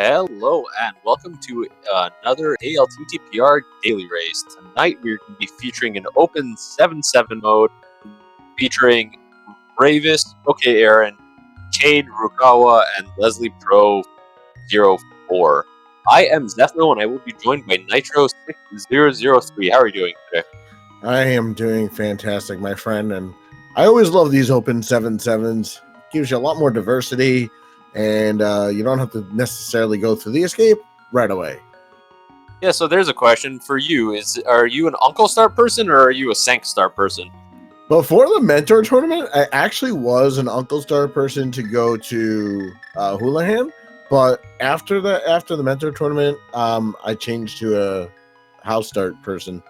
Hello and welcome to another ALTTPR daily race. Tonight we're going to be featuring an open 7-7 mode featuring Ravis, OK Aaron, Cade Rukawa, and Leslie Pro 04. I am Zethno and I will be joined by Nitro 6003. How are you doing today? I am doing fantastic, my friend, and I always love these open 7-7s. Gives you a lot more diversity, and you don't have to necessarily go through the escape right away. Yeah, so there's a question for you. Are you an Uncle Star person or are you a Sank Star person? Before the Mentor tournament, I actually was an Uncle Star person to go to Houlihan, but after the Mentor tournament, I changed to a House Start person.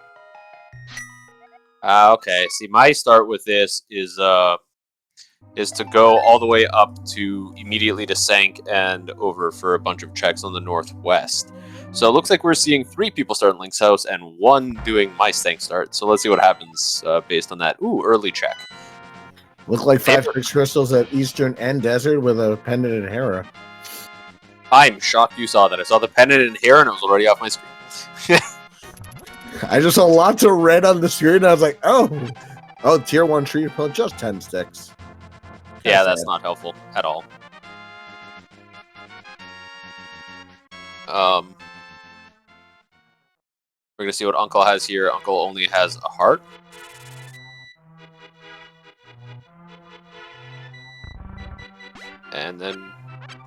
Okay. See, my start with this is to go all the way up to immediately to Sank and over for a bunch of checks on the northwest. So it looks like we're seeing 3 people start in Link's house and 1 doing my Sank start. So let's see what happens based on that. Ooh, early check. Look like 5-6 crystals at Eastern and Desert with a pendant and Hera. I'm shocked you saw that. I saw the pendant in here and it was already off my screen. I just saw lots of red on the screen. And I was like, oh, tier 1 tree pill, just 10 sticks. Yeah, that's not helpful at all. We're going to see what Uncle has here. Uncle only has a heart. And then,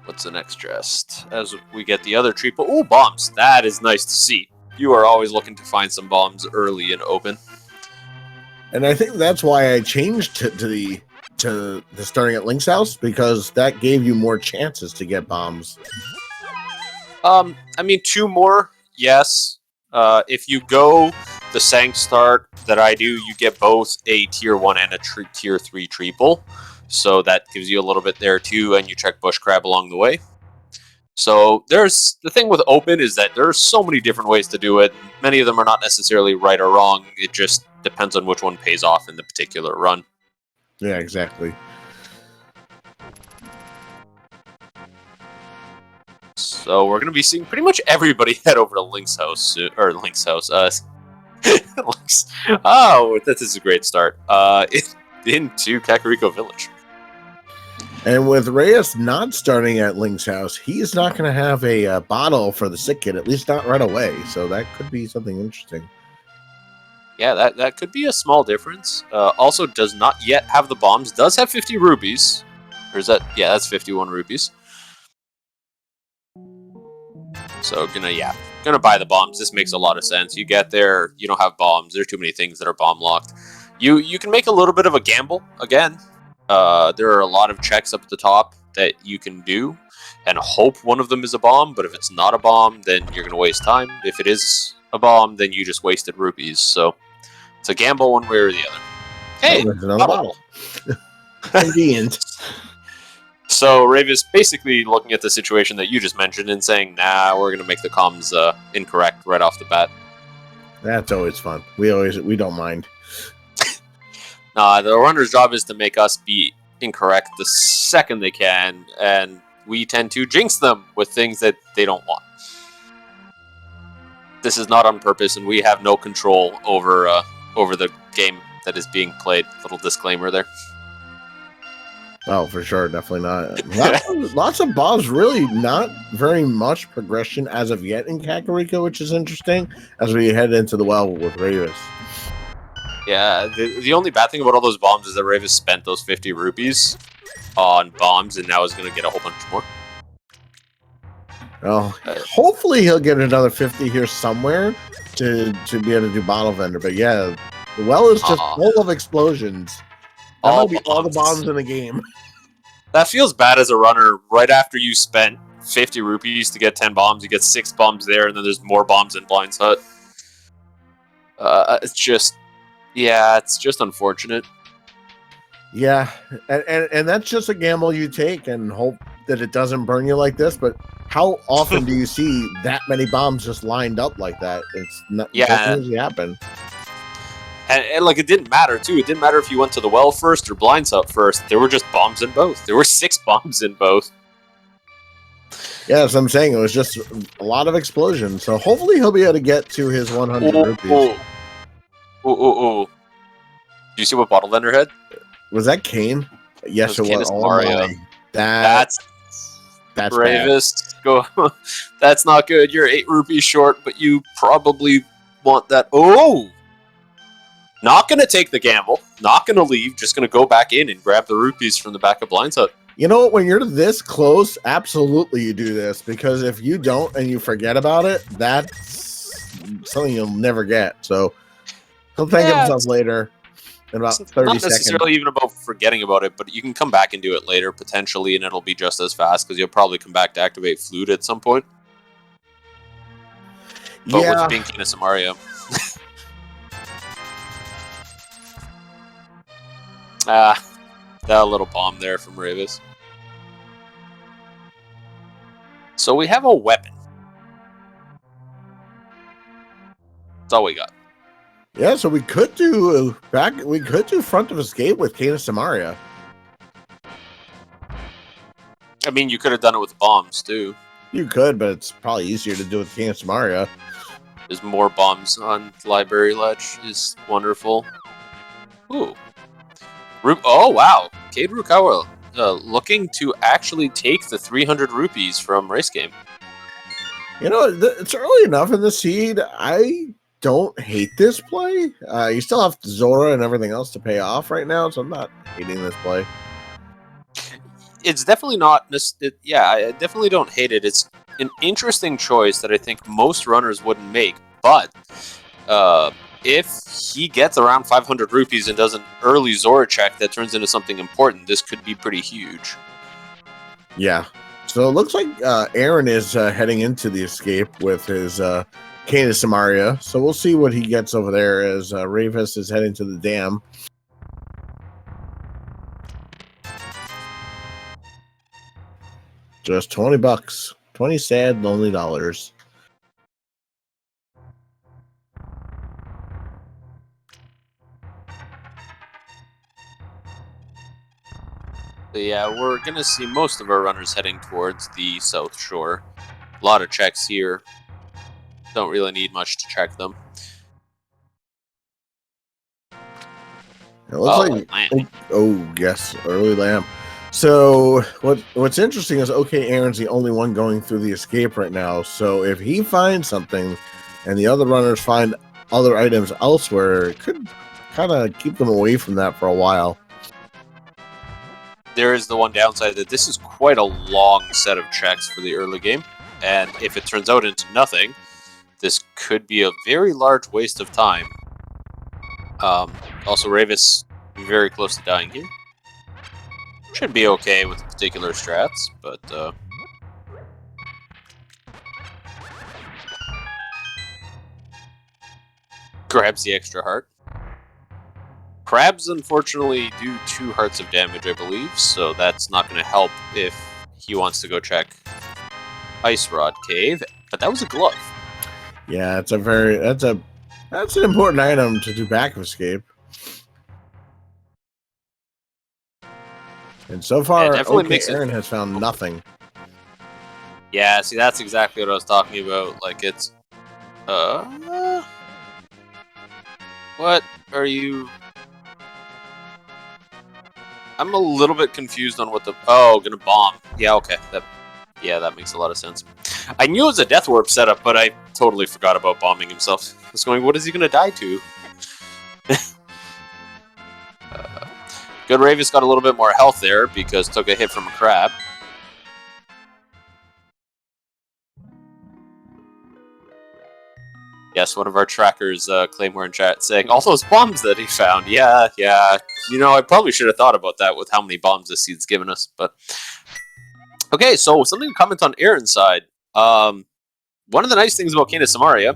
what's the next chest? As we get the other triple. Ooh, bombs. That is nice to see. You are always looking to find some bombs early and open. And I think that's why I changed to the starting at Link's house, because that gave you more chances to get bombs. I mean, 2 more, yes. If you go the Sank start that I do, you get both a tier 1 and a tier 3 triple. So that gives you a little bit there too, and you check Bush Crab along the way. So there's the thing with open is that there are so many different ways to do it. Many of them are not necessarily right or wrong. It just depends on which one pays off in the particular run. Yeah, exactly. So we're going to be seeing pretty much everybody head over to Link's house, or Link's house. Oh, this is a great start. Into Kakariko Village. And with Reyes not starting at Link's house, he's not going to have a bottle for the sick kid, at least not right away. So that could be something interesting. Yeah, that could be a small difference. Also, does not yet have the bombs. Does have 50 rupees. Or is that... Yeah, that's 51 rupees. So, gonna buy the bombs. This makes a lot of sense. You get there, you don't have bombs. There are too many things that are bomb locked. You can make a little bit of a gamble, again. There are a lot of checks up at the top that you can do and hope one of them is a bomb, but if it's not a bomb, then you're gonna waste time. If it is a bomb, then you just wasted rupees. So it's a gamble one way or the other. Hey, another bottle. Convenient. So Ravis basically looking at the situation that you just mentioned and saying, nah, we're gonna make the comms incorrect right off the bat. That's always fun. We don't mind. Nah, the runner's job is to make us be incorrect the second they can, and we tend to jinx them with things that they don't want. This is not on purpose, and we have no control over the game that is being played. Little disclaimer there. Oh, for sure, definitely not. Lots of bombs, really not very much progression as of yet in Kakariko, which is interesting as we head into the well with Ravis. Yeah, the only bad thing about all those bombs is that Ravis spent those 50 rupees on bombs, and now is going to get a whole bunch more. Well, hopefully he'll get another 50 here somewhere to be able to do bottle vendor. But yeah, the well is just full of explosions. That might be all the bombs in the game. That feels bad as a runner. Right after you spent 50 rupees to get 10 bombs, you get 6 bombs there, and then there's more bombs in Blind's Hut. It's just unfortunate. Yeah, and that's just a gamble you take and hope that it doesn't burn you like this. But how often do you see that many bombs just lined up like that? It's not. Yeah, doesn't usually happen. And like, it didn't matter too. It didn't matter if you went to the well first or Blind's Hut first. There were just bombs in both. There were 6 bombs in both. Yeah, that's what I'm saying. It was just a lot of explosions. So hopefully he'll be able to get to his 100 rupees. Do you see what Bottle Vendor had? Was that Kane? Yes, it was. Canis Oh Mario. my. That's bad. Ravis. Go. That's not good. You're 8 rupees short, but you probably want that. Oh! Not going to take the gamble. Not going to leave. Just going to go back in and grab the rupees from the back of Blind's Hut. You know what? When you're this close, absolutely you do this. Because if you don't and you forget about it, that's something you'll never get. So he'll thank himself later in about 30 seconds. Not necessarily even about forgetting about it, but you can come back and do it later, potentially, and it'll be just as fast, because you'll probably come back to activate Flute at some point. But with being Canis Mario. That little bomb there from Ravis. So we have a weapon. That's all we got. Yeah, so we could do front of escape with Canis Mario. I mean, you could have done it with bombs too. You could, but it's probably easier to do with Canis Mario. There's more bombs on Library Ledge. Is wonderful. Ooh. Oh, wow. Cade Rukawa looking to actually take the 300 rupees from Race Game. You know, it's early enough in the seed. I don't hate this play. You still have Zora and everything else to pay off right now, so I'm not hating this play. It's definitely not... Yeah, I definitely don't hate it. It's an interesting choice that I think most runners wouldn't make, but... if he gets around 500 rupees and does an early Zora check that turns into something important, this could be pretty huge. Yeah. So it looks like Aaron is heading into the escape with his Canis Mario. So we'll see what he gets over there as Ravis is heading to the dam. Just 20 bucks. 20 sad, lonely dollars. Yeah, we're going to see most of our runners heading towards the South Shore. A lot of checks here. Don't really need much to check them. It looks like... Oh, yes, early lamp. So what's interesting is, okay, Aaron's the only one going through the escape right now. So if he finds something and the other runners find other items elsewhere, it could kind of keep them away from that for a while. There is the one downside that this is quite a long set of checks for the early game, and if it turns out into nothing, this could be a very large waste of time. Also, Ravis very close to dying here. Should be okay with particular strats, but grabs the extra heart. Crabs, unfortunately, do 2 hearts of damage, I believe, so that's not going to help if he wants to go check Ice Rod Cave. But that was a glove. Yeah, that's an important item to do back of escape. And so far, Aaron has found nothing. Yeah, see, that's exactly what I was talking about. Like, it's... what are you... I'm a little bit confused on what the... Oh, gonna bomb. Yeah, okay. That makes a lot of sense. I knew it was a Death Warp setup, but I totally forgot about bombing himself. I was going, what is he gonna die to? Good Ravis got a little bit more health there because took a hit from a crab. Yes, one of our trackers, Claymore in chat, saying, all those bombs that he found. Yeah. You know, I probably should have thought about that with how many bombs this seed's given us. But okay, so something to comment on Aaron's side. One of the nice things about Canis Mario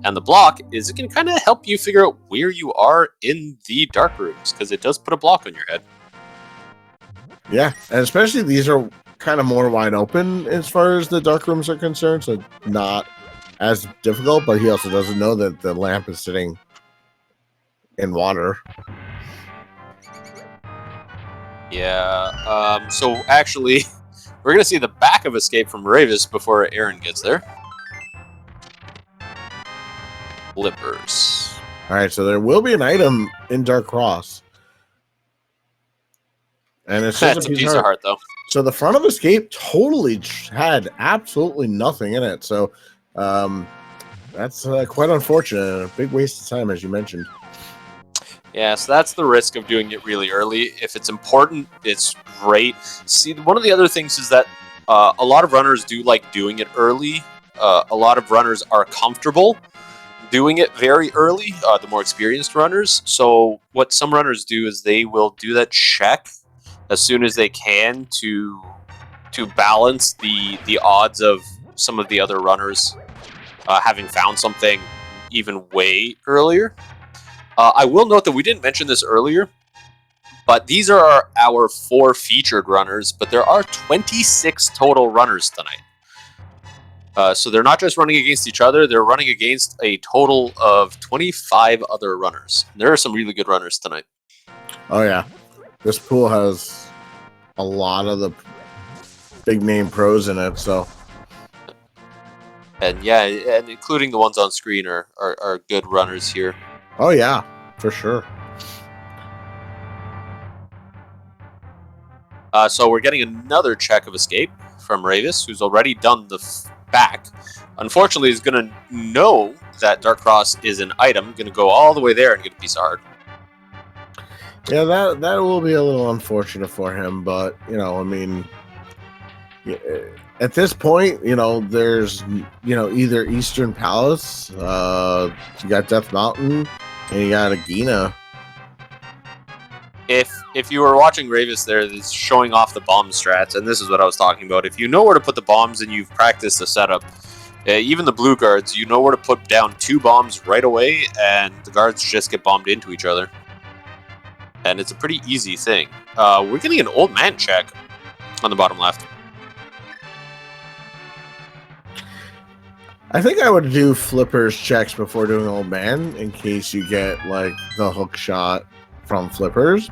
and the block is it can kind of help you figure out where you are in the dark rooms, because it does put a block on your head. Yeah, and especially these are kind of more wide open as far as the dark rooms are concerned, so not as difficult, but he also doesn't know that the lamp is sitting in water. Yeah, so actually, We're going to see the back of Escape from Ravis before Aaron gets there. Flippers. All right, so there will be an item in Dark Cross. And it's just That's a piece of heart, though. So the front of Escape totally had absolutely nothing in it. So that's quite unfortunate. A big waste of time, as you mentioned. Yeah, so that's the risk of doing it really early. If it's important, it's great. See, one of the other things is that a lot of runners do like doing it early. A lot of runners are comfortable doing it very early, the more experienced runners. So what some runners do is they will do that check as soon as they can to balance the odds of some of the other runners having found something even way earlier. I will note that we didn't mention this earlier, but these are our 4 featured runners, but there are 26 total runners tonight. So they're not just running against each other, they're running against a total of 25 other runners. And there are some really good runners tonight. Oh, yeah. This pool has a lot of the big name pros in it, so. And yeah, and including the ones on screen are good runners here. Oh, yeah, for sure. So we're getting another check of Escape from Ravis, who's already done the back. Unfortunately, he's going to know that Dark Cross is an item, going to go all the way there and get a piece of heart. Yeah, that will be a little unfortunate for him, but, you know, I mean, at this point, you know, there's, you know, either Eastern Palace, you got Death Mountain, and you got Agina. If you were watching Ravis there, it's showing off the bomb strats, and this is what I was talking about. If you know where to put the bombs and you've practiced the setup, even the blue guards, you know where to put down 2 bombs right away, and the guards just get bombed into each other. And it's a pretty easy thing. We're getting an old man check on the bottom left. I think I would do flippers checks before doing old man in case you get like the hook shot from flippers.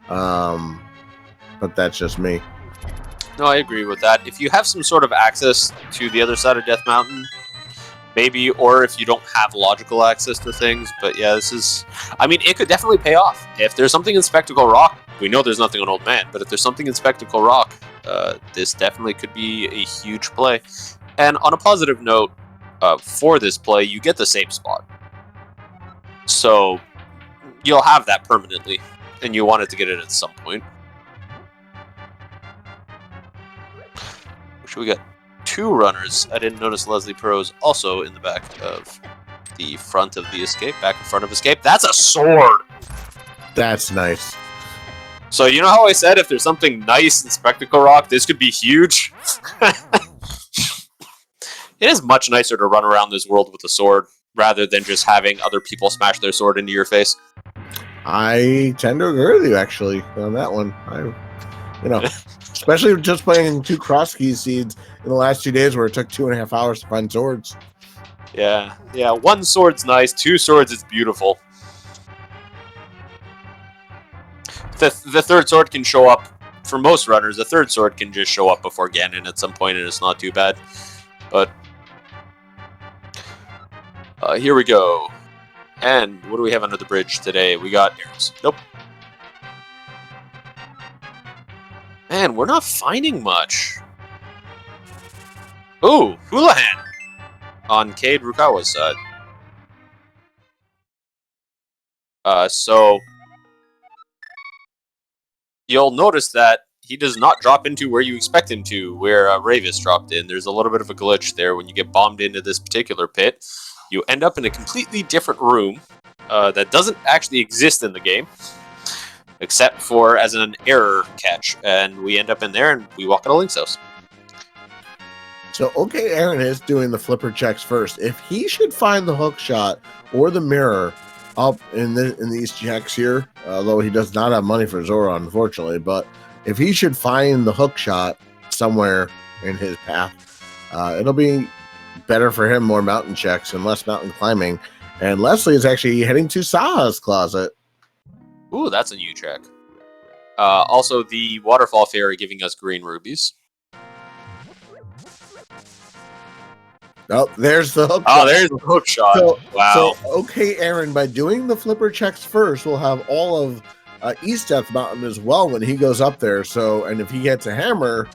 But that's just me. No, I agree with that. If you have some sort of access to the other side of Death Mountain, maybe, or if you don't have logical access to things. But yeah, this is, I mean, it could definitely pay off. If there's something in Spectacle Rock, we know there's nothing on Old Man, but if there's something in Spectacle Rock, this definitely could be a huge play. And on a positive note, for this play, you get the same spot. So you'll have that permanently, and you wanted to get it at some point. Which we got 2 runners. I didn't notice Leslie Pro's also in the back of the front of the Escape. Back in front of Escape. That's a sword! That's nice. So you know how I said if there's something nice in Spectacle Rock, this could be huge? It is much nicer to run around this world with a sword rather than just having other people smash their sword into your face. I tend to agree with you, actually, on that one. You know, especially just playing 2 cross key seeds in the last 2 days where it took 2.5 hours to find swords. Yeah, 1 sword's nice, 2 swords is beautiful. The 3rd sword can show up, for most runners, the 3rd sword can just show up before Ganon at some point and it's not too bad. But here we go. And what do we have under the bridge today? We got arrows. Nope. Man, we're not finding much. Ooh, Houlihan on Cade Rukawa's side. So you'll notice that he does not drop into where you expect him to, where Ravis dropped in. There's a little bit of a glitch there. When you get bombed into this particular pit, you end up in a completely different room that doesn't actually exist in the game, except for as an error catch. And we end up in there, and we walk out of Link's house. So, okay, Aaron is doing the flipper checks first. If he should find the hook shot or the mirror up in these checks here, although he does not have money for Zora, unfortunately, but if he should find the hook shot somewhere in his path, it'll be better for him, more mountain checks and less mountain climbing. And Leslie is actually heading to Saha's closet. Ooh, that's a new check. Also, the Waterfall Fairy giving us green rubies. Oh, there's the hook. Oh, shot. there's the hook shot. Wow. So, okay, Aaron, by doing the flipper checks first, we'll have all of East Death Mountain as well when he goes up there. So, and if he gets a hammer,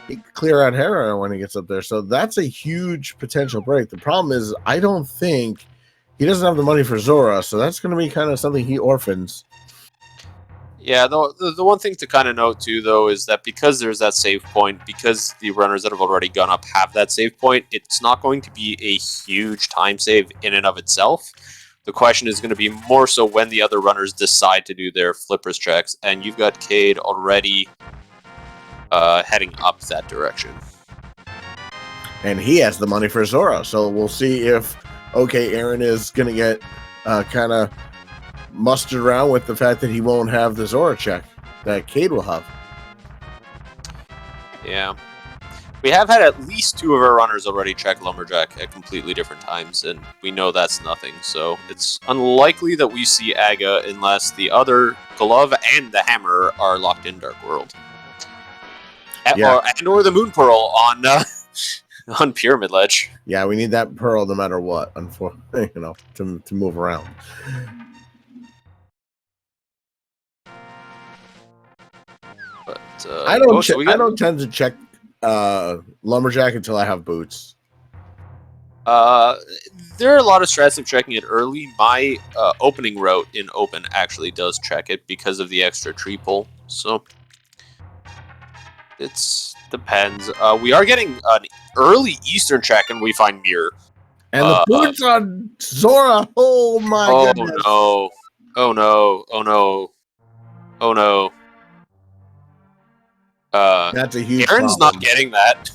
he can clear out Hera when he gets up there. So that's a huge potential break. The problem is, I don't think he doesn't have the money for Zora, so that's going to be kind of something he orphans. Yeah, the one thing to kind of note too, though, is that because there's that save point, because the runners that have already gone up have that save point, it's not going to be a huge time save in and of itself. The question is going to be more so when the other runners decide to do their flippers checks, and you've got Cade already heading up that direction. And he has the money for Zora, so we'll see if, okay, Aaron is going to get kind of mustered around with the fact that he won't have the Zora check that Cade will have. Yeah. We have had at least 2 of our runners already check Lumberjack at completely different times, and we know that's nothing, so it's unlikely that we see Aga unless the other glove and the hammer are locked in Dark World. Yeah. Or the Moon Pearl on on Pyramid Ledge. Yeah, we need that pearl no matter what, unfortunately, to move around. But I don't tend to check Lumberjack until I have boots. There are a lot of strats of checking it early. My opening route in Open actually does check it because of the extra tree pull. So it depends. We are getting an early Eastern check, and we find Mirror. And the boots on Zora. Oh my goodness! No! Oh no! Oh no! Oh no! That's a huge Aaron's problem. not getting that.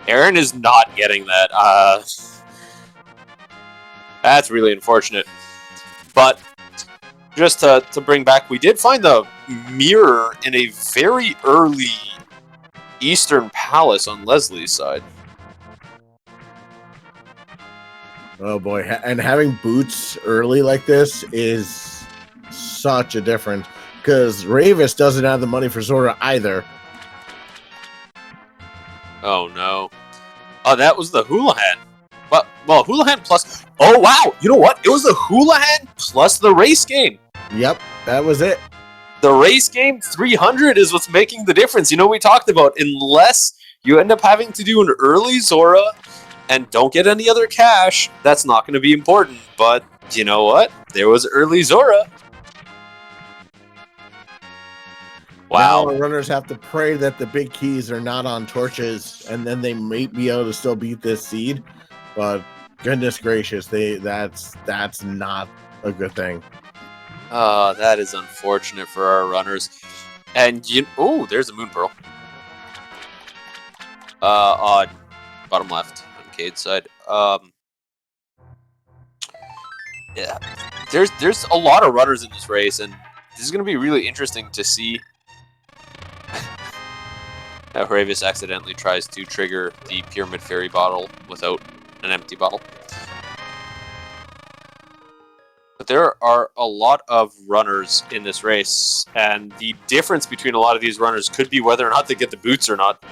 Aaron is not getting that. That's really unfortunate. But just to bring back, we did find the mirror in a very early Eastern Palace on Leslie's side. Oh boy, and having boots early like this is such a difference because Ravis doesn't have the money for Zora either. Oh no. Oh, that was the Houlihan. Well, Houlihan plus... Oh wow, you know what? It was the Houlihan plus the race game. Yep, that was it. The race game 300 is what's making the difference. You know, we talked about, unless you end up having to do an early Zora and don't get any other cash, that's not going to be important. But you know what? There was early Zora. Wow. Now runners have to pray that the big keys are not on torches, and then they may be able to still beat this seed. But goodness gracious, that's not a good thing. That is unfortunate for our runners. And there's a Moon Pearl. On bottom left on Cade's side. Yeah, there's a lot of runners in this race, and this is going to be really interesting to see how Ravis accidentally tries to trigger the Pyramid Fairy bottle without an empty bottle. But there are a lot of runners in this race, and the difference between a lot of these runners could be whether or not they get the boots or not.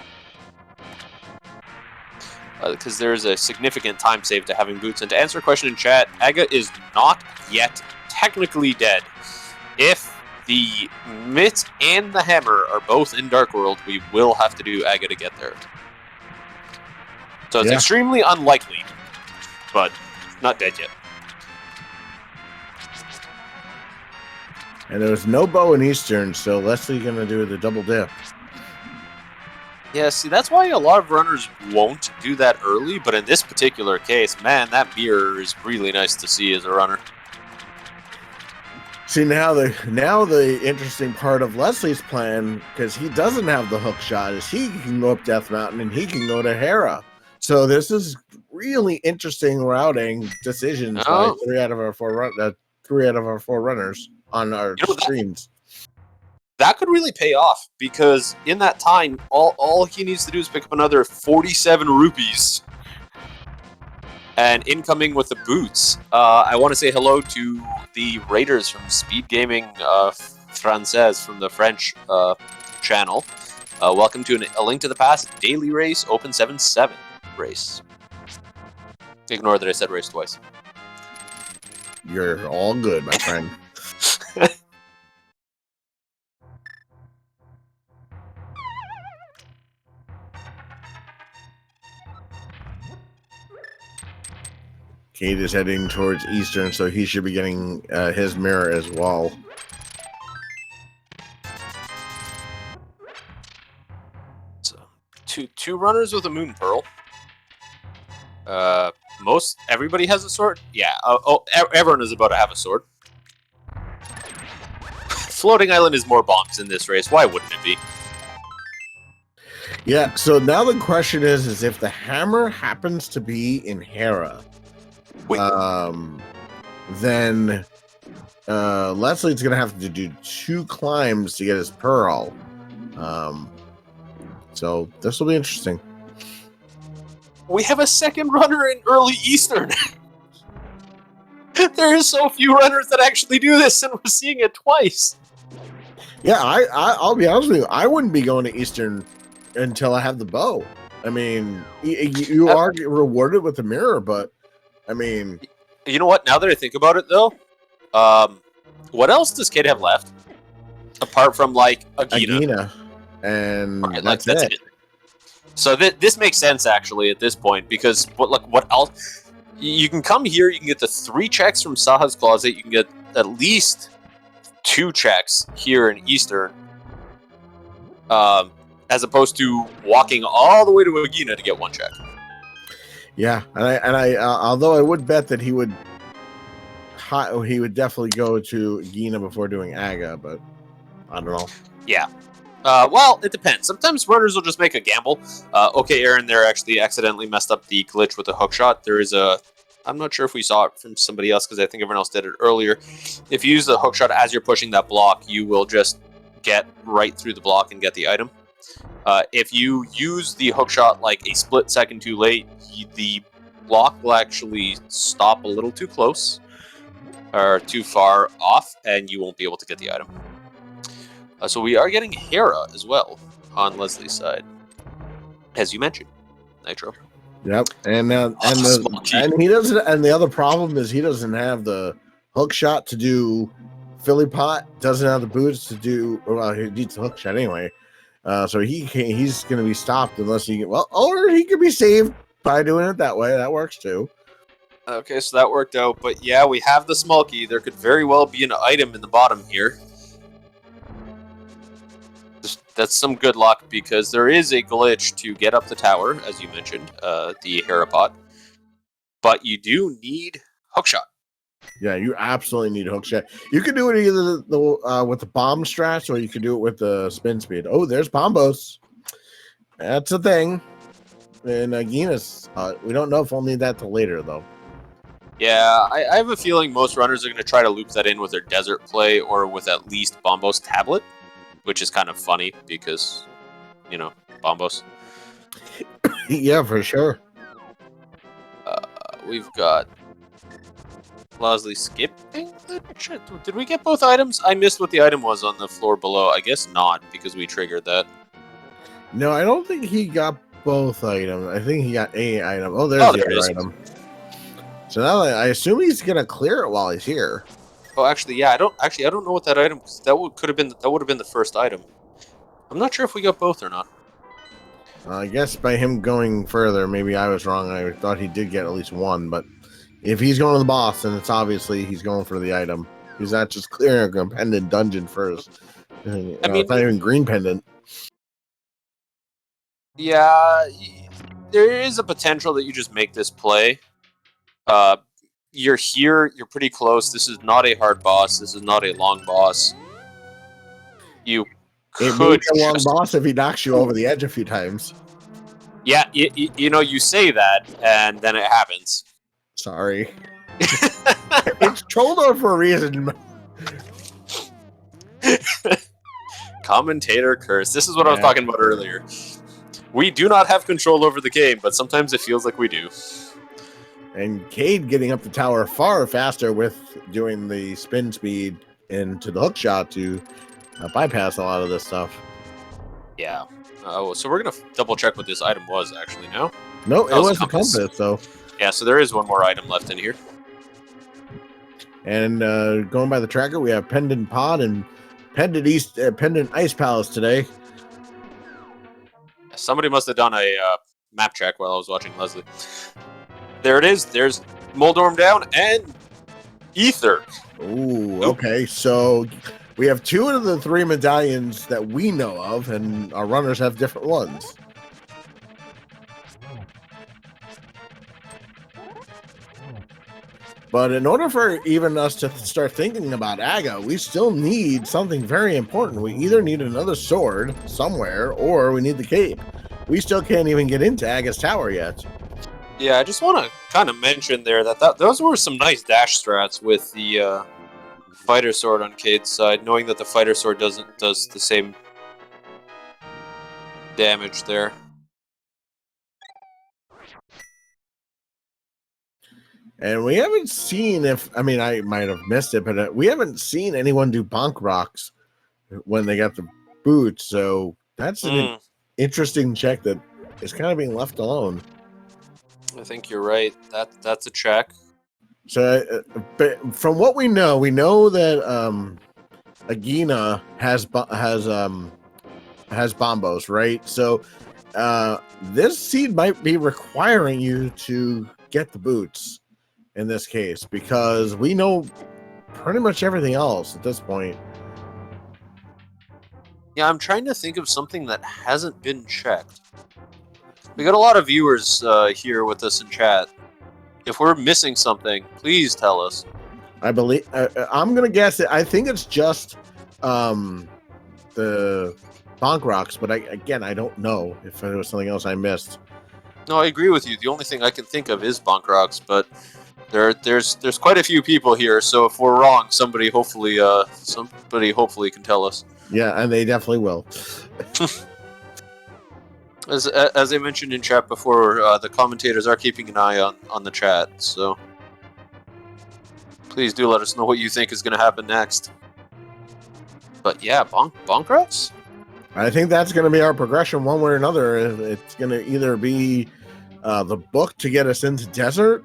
Because there's a significant time save to having boots. And to answer a question in chat, Aga is not yet technically dead. If the mitt and the hammer are both in Dark World, we will have to do Aga to get there. So it's extremely unlikely, but not dead yet. And there was no bow in Eastern, so Leslie's going to do the double dip. Yeah, see, that's why a lot of runners won't do that early, but in this particular case, man, that mirror is really nice to see as a runner. See, now the interesting part of Leslie's plan, because he doesn't have the hook shot, is he can go up Death Mountain and he can go to Hera. So this is really interesting routing decisions by three out of our four runners on our screens. That could really pay off, because in that time, all he needs to do is pick up another 47 rupees. And incoming with the boots, I want to say hello to the Raiders from Speed Gaming Française from the French channel. Welcome to A Link to the Past daily race, Open 7-7 race. Ignore that I said race twice. You're all good, my friend. Kate is heading towards Eastern, so he should be getting his mirror as well. So, two runners with a Moon Pearl. Everybody has a sword. Yeah. Everyone is about to have a sword. Floating Island is more bombs in this race. Why wouldn't it be? Yeah. So now the question is if the hammer happens to be in Hera. Wait. Then Leslie's gonna have to do 2 climbs to get his pearl. So this will be interesting. We have a second runner in early Eastern. There are so few runners that actually do this, and we're seeing it twice. Yeah, I'll be honest with you. I wouldn't be going to Eastern until I have the bow. I mean, you are rewarded with the mirror, but I mean, you know what? Now that I think about it, though, what else does Kate have left apart from like Agina? And right, that's it. So this makes sense actually at this point because what else? You can come here. You can get the 3 checks from Saha's Closet. You can get at least 2 checks here in Eastern, as opposed to walking all the way to Agina to get 1 check. Yeah, and I although I would bet that he would definitely go to Agina before doing Aga, but I don't know. Yeah. Well, it depends. Sometimes runners will just make a gamble. Okay, Aaron, there actually accidentally messed up the glitch with the hook shot. There is a... I'm not sure if we saw it from somebody else because I think everyone else did it earlier. If you use the hook shot as you're pushing that block, you will just get right through the block and get the item. If you use the hook shot like a split second too late, the block will actually stop a little too close or too far off, and you won't be able to get the item. So we are getting Hera as well on Leslie's side, as you mentioned, Nitro. Yep, and he doesn't. And the other problem is he doesn't have the hook shot to do Philly pot. Doesn't have the boots to do. Well, he needs the hook shot anyway. So he's going to be stopped unless he or he could be saved by doing it that way. That works too. Okay, so that worked out. But yeah, we have the small key. There could very well be an item in the bottom here. That's some good luck because there is a glitch to get up the tower, as you mentioned, the Hera pot. But you do need hookshot. Yeah, you absolutely need hookshot. You can do it either with the bomb strats or you can do it with the spin speed. Oh, there's Bombos. That's a thing. And Agina's, we don't know if we'll need that till later, though. Yeah, I have a feeling most runners are going to try to loop that in with their desert play or with at least Bombos tablet. Which is kind of funny because, you know, Bombos. Yeah, for sure. We've got Leslie skipping the chat. Did we get both items? I missed what the item was on the floor below. I guess not because we triggered that. No, I don't think he got both items. I think he got a item. Oh, there's the other item. So now I assume he's gonna clear it while he's here. Oh, actually, yeah. I don't know what that item. That would have been the first item. I'm not sure if we got both or not. I guess by him going further, maybe I was wrong. I thought he did get at least 1, but if he's going to the boss, then it's obviously he's going for the item. He's not just clearing a pendant dungeon first. I mean, it's not even green pendant. Yeah, there is a potential that you just make this play. You're here, you're pretty close. This is not a hard boss. This is not a long boss. You could be a long boss if he knocks you over the edge a few times. Yeah, you know, you say that, and then it happens. Sorry. It's Trollor for a reason. Commentator curse. This is what I was talking about earlier. We do not have control over the game, but sometimes it feels like we do. And Cade getting up the tower far faster with doing the spin speed into the hook shot to bypass a lot of this stuff. Yeah. Oh, so we're gonna double check what this item was actually now. No, it Oh, it's was a compass, though. Yeah, so there is one more item left in here. And going by the tracker, we have Pendant Pod and Pendant Ice Palace today. Somebody must have done a map check while I was watching Leslie. There it is. There's Moldorm down and Ether. Ooh, okay. So we have 2 of the 3 medallions that we know of, and our runners have different ones. But in order for even us to start thinking about Aga, we still need something very important. We either need another sword somewhere, or we need the cape. We still can't even get into Aga's tower yet. Yeah, I just want to kind of mention there that those were some nice dash strats with the fighter sword on Cade's side, knowing that the fighter sword does the same damage there. And we haven't seen I might have missed it, but we haven't seen anyone do bonk rocks when they got the boots. So that's an interesting check that is kind of being left alone. I think you're right. That's a check. So from what we know that Agina has bombos, right? So this seed might be requiring you to get the boots in this case, because we know pretty much everything else at this point. Yeah, I'm trying to think of something that hasn't been checked. We got a lot of viewers here with us in chat. If we're missing something, please tell us. I believe I'm gonna guess it. I think it's just the bonk rocks, but I don't know if there was something else I missed. No, I agree with you. The only thing I can think of is bonk rocks, but there's quite a few people here, so if we're wrong, somebody hopefully can tell us. Yeah, and they definitely will. As I mentioned in chat before, the commentators are keeping an eye on the chat, so please do let us know what you think is going to happen next. But yeah, bonk rocks? I think that's going to be our progression one way or another. It's going to either be the book to get us into desert,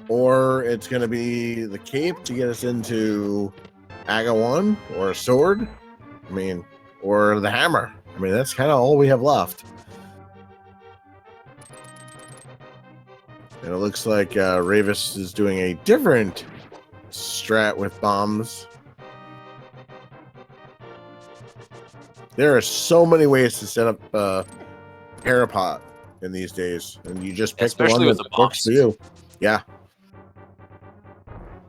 or it's going to be the cape to get us into Aga 1, or a sword. Or the hammer. That's kind of all we have left. And it looks like Ravis is doing a different strat with bombs. There are so many ways to set up Parapot in these days, and you just pick the one that works for you. Yeah.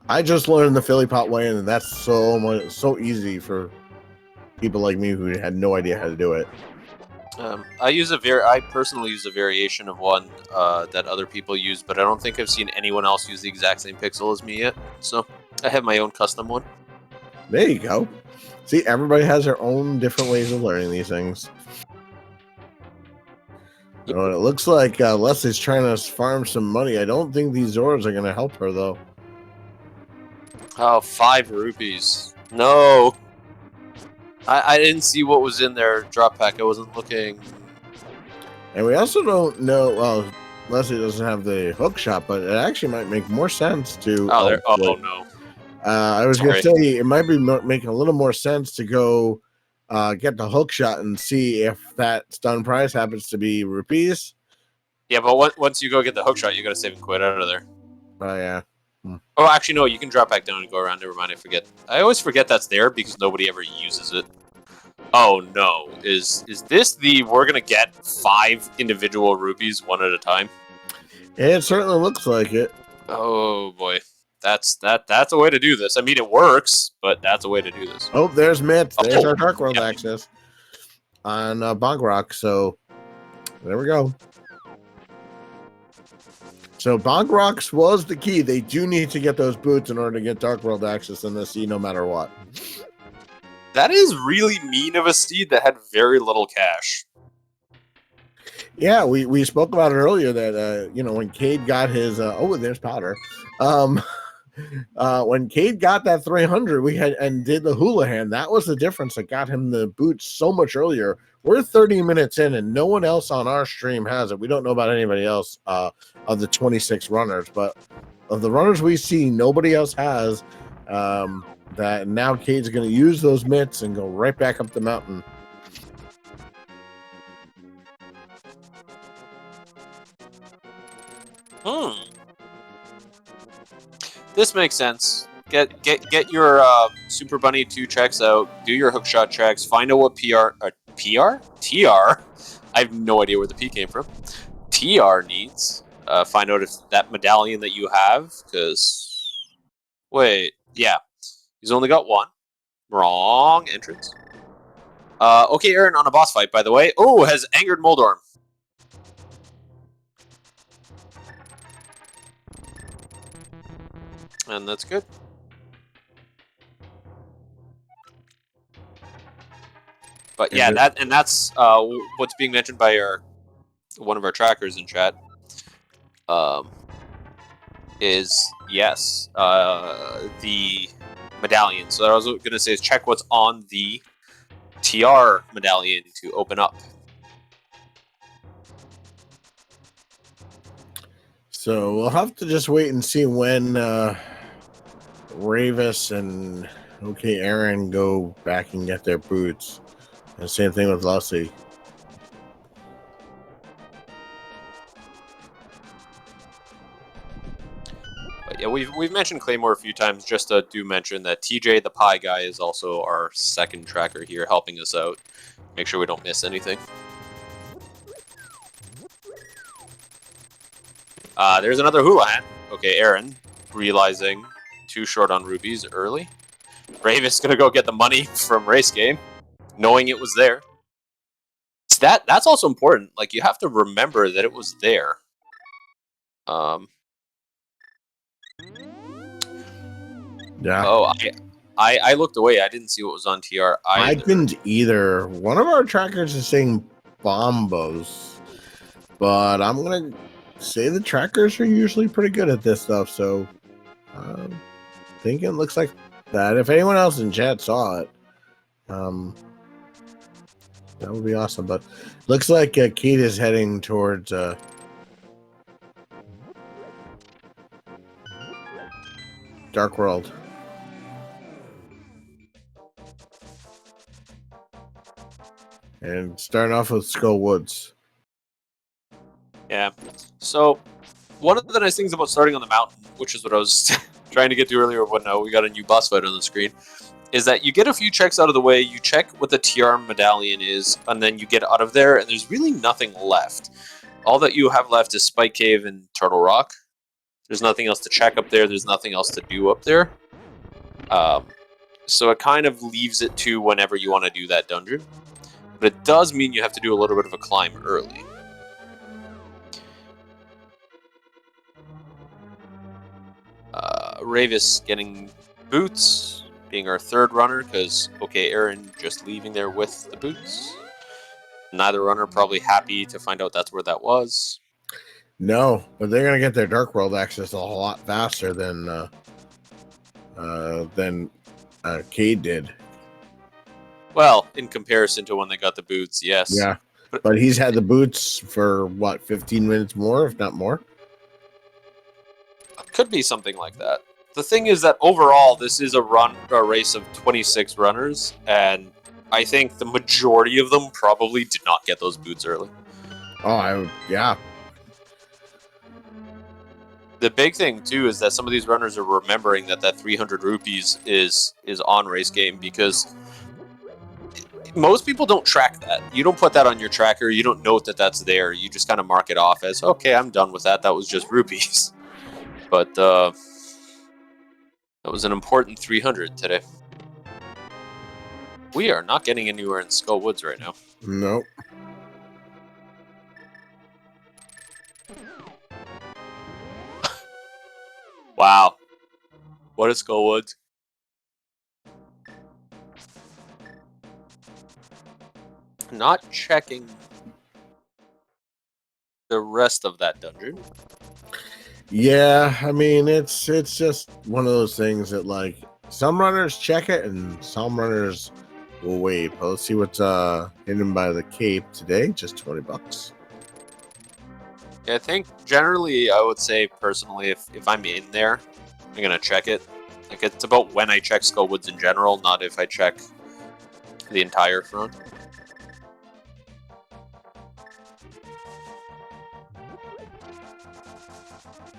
I just learned the Philly pot way, and that's so easy for people like me who had no idea how to do it. I personally use a variation of one that other people use, but I don't think I've seen anyone else use the exact same pixel as me yet. So I have my own custom one. There you go. See, everybody has their own different ways of learning these things. Yep. So it looks like Leslie's trying to farm some money. I don't think these Zords are going to help her, though. Oh, 5 rupees. No. I didn't see what was in their drop pack. I wasn't looking. And we also don't know. Well, Leslie doesn't have the hook shot, but it actually might make more sense to. Oh no. I was going to say it might be making a little more sense to go get the hook shot and see if that stun price happens to be rupees. Yeah, but once you go get the hook shot, you got to save and quit out of there. Oh yeah. Oh, actually, no. You can drop back down and go around. Never mind. I forget. I always forget that's there because nobody ever uses it. Oh no! Is this the we're gonna get 5 individual rupees one at a time? It certainly looks like it. Oh boy, that's a way to do this. I mean, it works, but that's a way to do this. Oh, there's Myth. There's our Dark World access on Bonk Rock. So there we go. So Bonk Rocks was the key. They do need to get those boots in order to get Dark World access in the sea, no matter what. That is really mean of a seed that had very little cash. Yeah, we spoke about it earlier that when Cade got his there's powder. when Cade got that 300, we had and did the Houlihan. That was the difference that got him the boots so much earlier. We're 30 minutes in, and no one else on our stream has it. We don't know about anybody else of the 26 runners, but of the runners we see, nobody else has that. Now Cade's going to use those mitts and go right back up the mountain. This makes sense. Get your Super Bunny 2 checks out. Do your hookshot checks. Find out what TR? I have no idea where the P came from. TR needs. Find out if that medallion that you have, because... Wait, yeah. He's only got one. Wrong entrance. Okay, Aaron on a boss fight, by the way. Oh, has angered Moldorm. And that's good. But yeah, that's what's being mentioned by one of our trackers in chat. Is yes, the medallion. So what I was going to say is check what's on the TR medallion to open up. So we'll have to just wait and see when Ravis and Aaron go back and get their boots. And same thing with Lussie. But yeah, we've mentioned Claymore a few times. Just to do mention that TJ the Pie Guy is also our second tracker here, helping us out. Make sure we don't miss anything. There's another Houlihan. Okay, Aaron, realizing too short on rupees early. Ravis gonna go get the money from Race Game, knowing it was there. That's also important. Like, you have to remember that it was there. Yeah. Oh, I looked away. I didn't see what was on TR either. I didn't either. One of our trackers is saying Bombos, but I'm gonna say the trackers are usually pretty good at this stuff. So, I think it looks like that. If anyone else in chat saw it, that would be awesome. But looks like Kate is heading towards Dark World. And starting off with Skull Woods. Yeah. So, one of the nice things about starting on the mountain, which is what I was trying to get to earlier when we got a new boss fight on the screen, is that you get a few checks out of the way, you check what the TR medallion is, and then you get out of there, and there's really nothing left. All that you have left is Spike Cave and Turtle Rock. There's nothing else to check up there, there's nothing else to do up there. So it kind of leaves it to whenever you want to do that dungeon. But it does mean you have to do a little bit of a climb early. Ravis getting boots, being our third runner, because, okay, Aaron just leaving there with the boots. Neither runner probably happy to find out that's where that was. No, but they're going to get their Dark World access a lot faster than Cade did. Well, in comparison to when they got the boots, yes. Yeah, but he's had the boots for, what, 15 minutes more, if not more? Could be something like that. The thing is that overall, this is a race of 26 runners, and I think the majority of them probably did not get those boots early. Oh, yeah. The big thing, too, is that some of these runners are remembering that 300 rupees is on Race Game, because most people don't track that. You don't put that on your tracker. You don't note that that's there. You just kind of mark it off as, okay, I'm done with that. That was just rupees. But that was an important 300 today. We are not getting anywhere in Skull Woods right now. Nope. Wow. What is Skull Woods? Not checking the rest of that dungeon. Yeah, I mean it's just one of those things that like some runners check it and some runners will wait. But let's see what's hidden by the cape today. Just $20. Yeah, I think generally I would say personally if I'm in there, I'm gonna check it. Like it's about when I check Skullwoods in general, not if I check the entire front.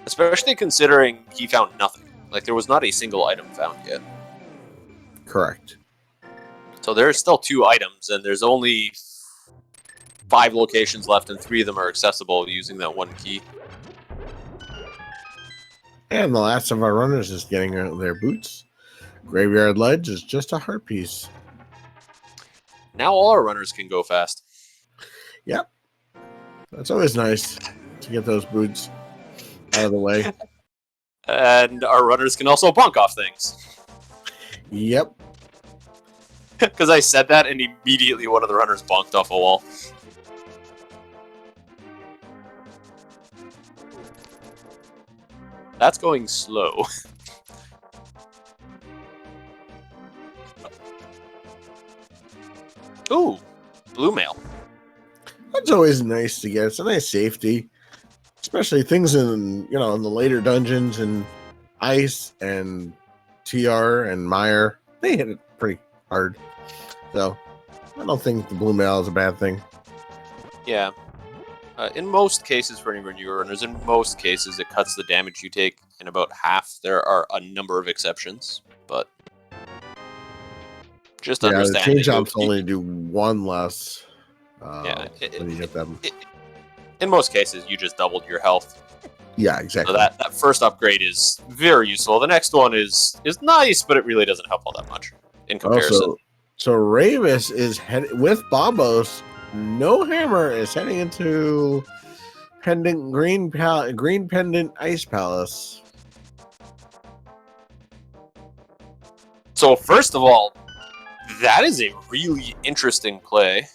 Especially considering he found nothing. Like there was not a single item found yet. Correct. So there's still 2 items, and there's only 5 locations left, and 3 of them are accessible using that 1 key. And the last of our runners is getting their boots. Graveyard Ledge is just a heart piece. Now all our runners can go fast. Yep. That's always nice to get those boots out of the way. And our runners can also bonk off things. Yep. Because I said that, and immediately one of the runners bonked off a wall. That's going slow. Ooh, blue mail. That's always nice to get. It's a nice safety. Especially things in in the later dungeons and Ice and TR and Meyer. They hit it pretty hard. So I don't think the blue mail is a bad thing. Yeah. In most cases, for any newer runners, in most cases, it cuts the damage you take in about half. There are a number of exceptions, but just understand. The change ups only do 1 less. When you get them. In most cases, you just doubled your health. Yeah, exactly. So that first upgrade is very useful. The next one is nice, but it really doesn't help all that much in comparison. So Ravis is with Bombos. No Hammer is heading into Green Pendant Ice Palace. So first of all, that is a really interesting play.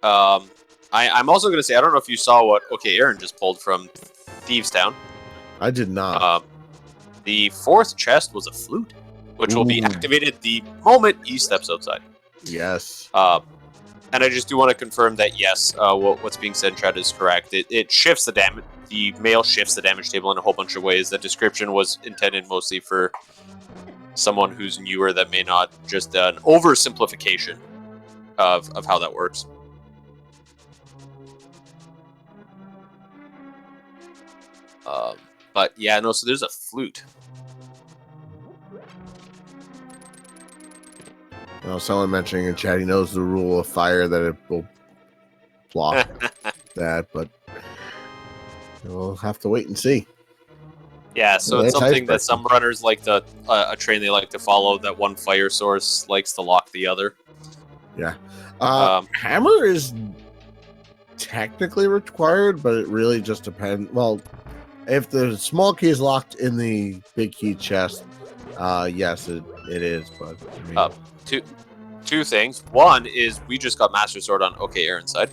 I'm also going to say, I don't know if you saw what Aaron just pulled from Thieves Town. I did not. The 4th chest was a flute, which will be activated the moment he steps outside. Yes. And I just do want to confirm that, yes, what's being said in chat is correct. It shifts the damage. The mail shifts the damage table in a whole bunch of ways. The description was intended mostly for someone who's newer that may not just an oversimplification of how that works. But yeah, no, so there's a flute. Someone mentioning in chat, he knows the rule of fire that it will block that, but we'll have to wait and see. Yeah, so it's something that some runners like to, a train they like to follow, that one fire source likes to lock the other. Yeah. Hammer is technically required, but it really just depends. Well, if the small key is locked in the big key chest, yes, it is. But I mean, two things. One is we just got Master Sword on Aaron's side,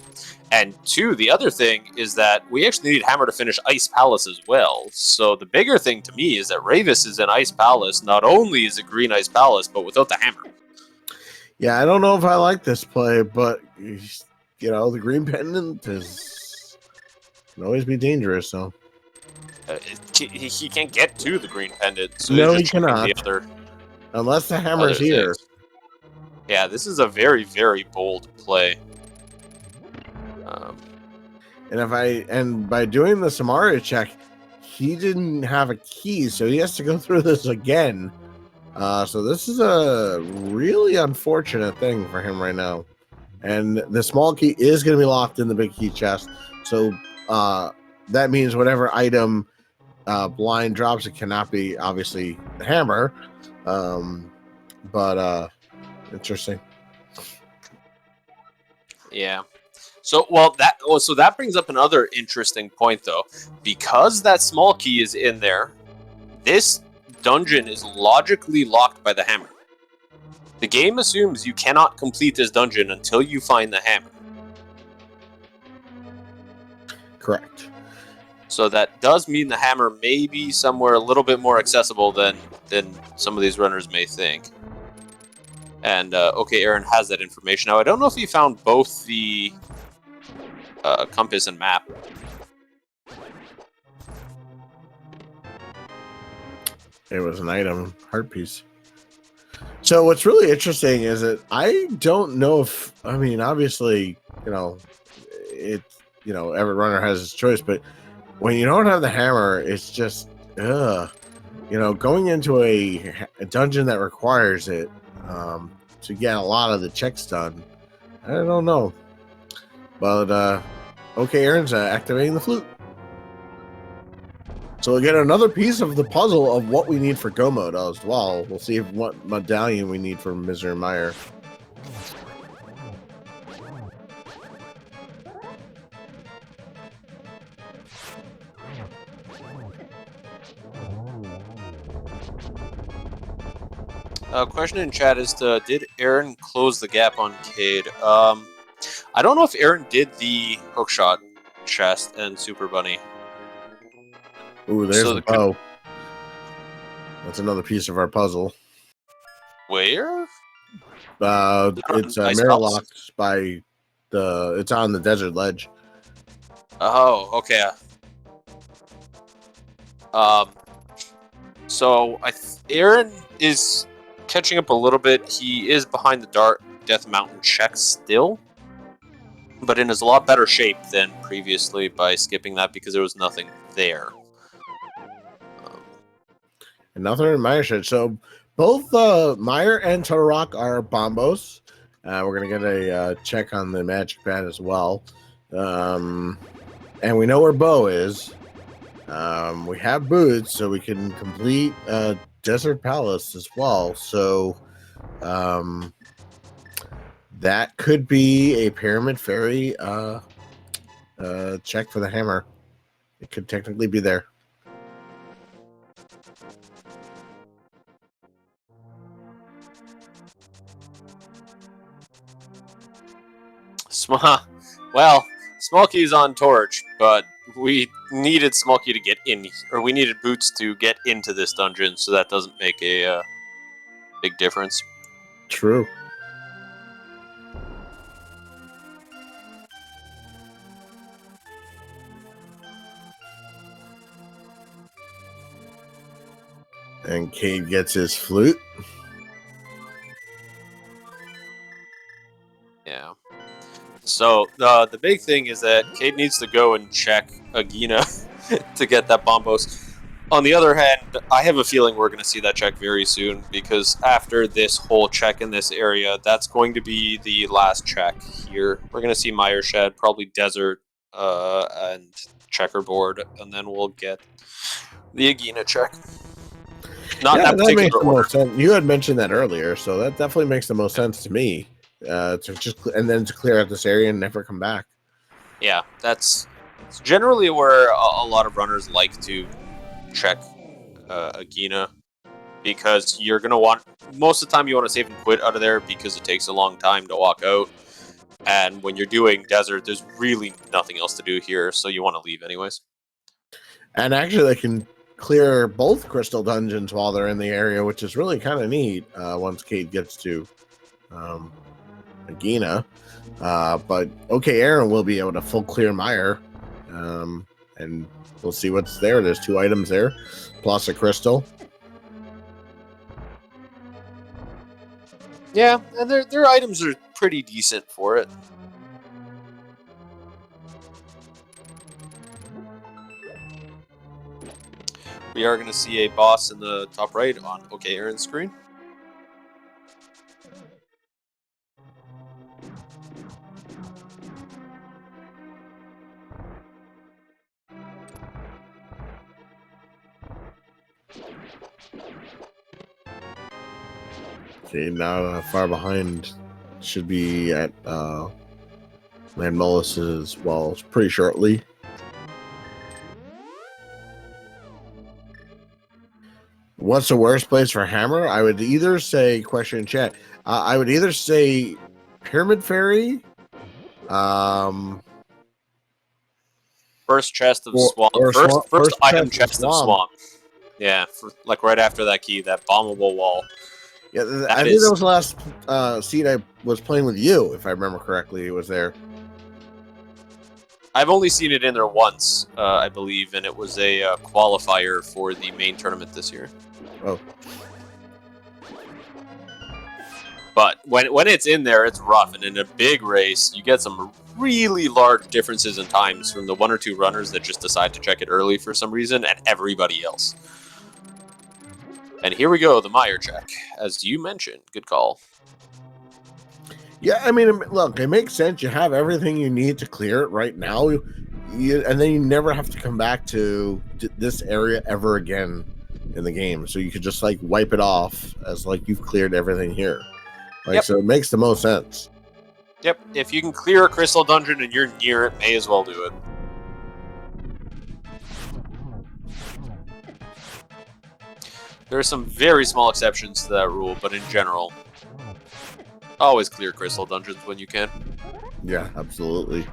and 2, the other thing is that we actually need Hammer to finish Ice Palace as well. So the bigger thing to me is that Ravis is in Ice Palace. Not only is it Green Ice Palace, but without the Hammer. Yeah, I don't know if I like this play, but the Green Pendant can always be dangerous. So. He can't get to the Green Pendant, so no, he cannot. Unless the Hammer's here. Things. Yeah, this is a very, very bold play. And by doing the Samaria check, he didn't have a key, so he has to go through this again. So this is a really unfortunate thing for him right now. And the small key is going to be locked in the big key chest. So that means whatever item blind drops, it cannot be obviously the Hammer. But interesting. Yeah. So that brings up another interesting point though. Because that small key is in there, this dungeon is logically locked by the Hammer. The game assumes you cannot complete this dungeon until you find the Hammer. Correct. So that does mean the hammer may be somewhere a little bit more accessible than some of these runners may think. And okay, Aaron has that information. Now I don't know if he found both the compass and map. It was an item, heart piece. So what's really interesting is that I don't know if, I mean, obviously, every runner has his choice, but when you don't have the hammer, it's just, going into a dungeon that requires it to get a lot of the checks done. I don't know. But, okay, Aaron's activating the flute. So we'll get another piece of the puzzle of what we need for Go Mode as well. We'll see what medallion we need for Mr. Meyer. Question in chat is did Aaron close the gap on Cade? I don't know if Aaron did the hookshot chest and Super Bunny. Ooh, there's the bow. That's another piece of our puzzle. Where? It's Marilocked by the. It's on the desert ledge. Oh, okay. So Aaron is catching up a little bit. He is behind the Dark Death Mountain check still, but in a lot better shape than previously by skipping that because there was nothing there. And nothing in Meyer shed. So both Meyer and Todorock are bombos. We're gonna get a check on the magic pad as well. And we know where Bo is. We have boots, so we can complete Desert Palace as well. So that could be a Pyramid Fairy check for the hammer. It could technically be there. Well, Smokey's on Torch, but we needed Smokey to get in, or we needed Boots to get into this dungeon, so that doesn't make a big difference. True. And Cade gets his flute. Yeah. So the big thing is that Cade needs to go and check Agina to get that bombos. On the other hand, I have a feeling we're going to see that check very soon because after this whole check in this area, that's going to be the last check here. We're going to see Meyer Shed, probably Desert, and Checkerboard, and then we'll get the Agina check. Not yeah, in that makes the order. most sense. You had mentioned that earlier, so that definitely makes the most sense to me. To just and then to clear out this area and never come back. Yeah, that's generally where a lot of runners like to check Agina, because you're gonna want, most of the time you want to save and quit out of there because it takes a long time to walk out, and when you're doing Desert, there's really nothing else to do here, so you want to leave anyways. And actually, they can clear both crystal dungeons while they're in the area, which is really kind of neat. Once Cade gets to Agina, but okay, Aaron will be able to full clear Meyer, and we'll see what's there. There's 2 items there, plus a crystal. Yeah, and their items are pretty decent for it. We are going to see a boss in the top right on OK Aaron's screen. Okay, now far behind should be at Land Mullis as well, pretty shortly. What's the worst place for hammer? I would either say, question in chat, I would either say Pyramid Fairy, First chest of Or- swamp. or swamp- First first item chest of chest of swamp. swamp. Yeah, like right after that key, that bombable wall. Yeah, That I think is- that was the last seed I was playing with you, if I remember correctly. It was there. I've only seen it in there once, I believe, and it was a qualifier for the main tournament this year. Oh. But when it's in there, it's rough, and in a big race, you get some really large differences in times from the one or two runners that just decide to check it early for some reason, and everybody else. And here we go, the Meyer check, as you mentioned. Good call. Yeah, I mean, look, it makes sense. You have everything you need to clear it right now, and then you never have to come back to this area ever again in the game. So you could just like wipe it off as like you've cleared everything here. Like, Yep. So it makes the most sense. Yep, if you can clear a crystal dungeon and you're near it, may as well do it. There are some very small exceptions to that rule, but in general, always clear crystal dungeons when you can. Yeah, absolutely.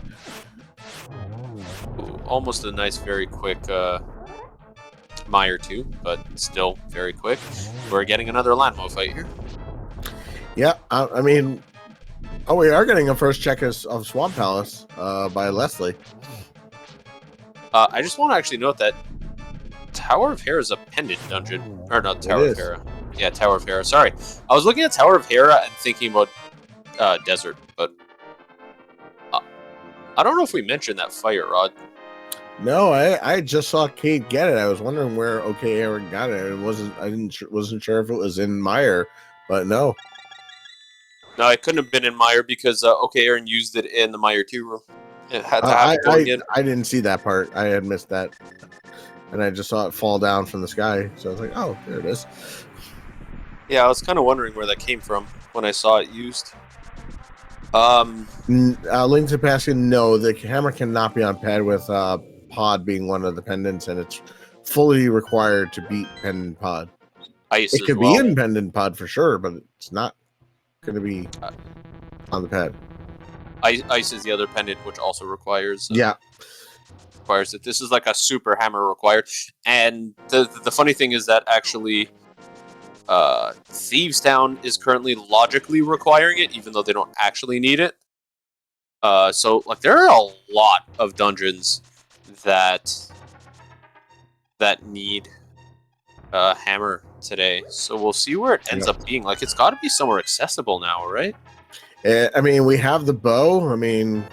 Ooh, almost a nice, very quick Meyer too, but still very quick. We're getting another Landmo fight here. Yeah, I mean, oh, we are getting a first check of Swamp Palace by Leslie. I just want to actually note that Tower of Hera is a pendant dungeon. Or not Tower of Hera. Yeah, Tower of Hera. Sorry. I was looking at Tower of Hera and thinking about Desert, but I don't know if we mentioned that fire rod. No, I just saw Kate get it. I was wondering where OK Aaron got it. Wasn't sure if it was in Meyer, but no. No, it couldn't have been in Meyer because OK Aaron used it in the Meyer 2 room. It had to have it going in. I didn't see that part. I had missed that. And I just saw it fall down from the sky. So I was like, oh, there it is. Yeah, I was kind of wondering where that came from when I saw it used. Link to Passion, no, the hammer cannot be on pad with pod being one of the pendants, and it's fully required to beat pendant pod. Ice it could be in pendant pod for sure, but it's not going to be on the pad. Ice is the other pendant, which also requires requires it. This is like a super hammer required, and the funny thing is that actually Thieves Town is currently logically requiring it, even though they don't actually need it. So like there are a lot of dungeons that need hammer today. So we'll see where it ends up being. Like it's got to be somewhere accessible now, right? I mean, we have the bow. I mean,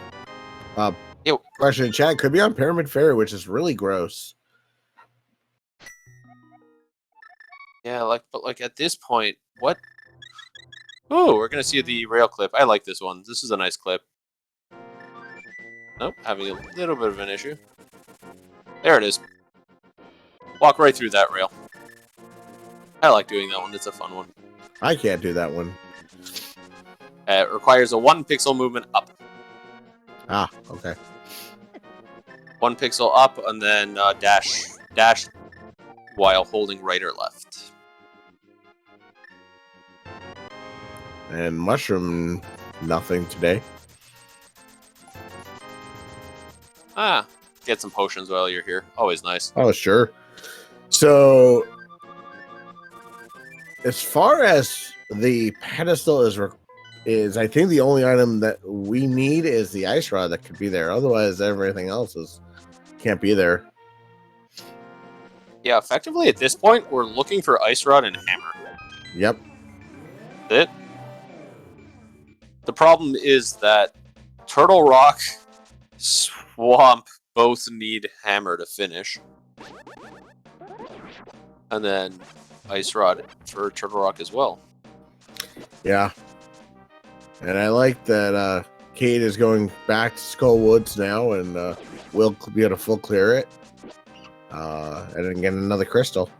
question in chat could be on Pyramid Ferry, which is really gross. Yeah, but at this point, what? Oh, we're gonna see the rail clip. I like this one. This is a nice clip. Nope, having a little bit of an issue. There it is. Walk right through that rail. I like doing that one. It's a fun one. I can't do that one. It requires a 1 pixel movement up. Ah, okay. 1 pixel up, and then dash while holding right or left. And mushroom, nothing today. Get some potions while you're here. Always nice. Oh, sure. So, as far as the pedestal is I think the only item that we need is the ice rod that could be there. Otherwise, everything else can't be there. Yeah, effectively at this point, we're looking for ice rod and hammer. Yep. That's it. The problem is that Turtle Rock, Swamp both need hammer to finish. And then ice rod for Turtle Rock as well. Yeah. And I like that Kate is going back to Skull Woods now, and we'll be able to full clear it. And then get another crystal.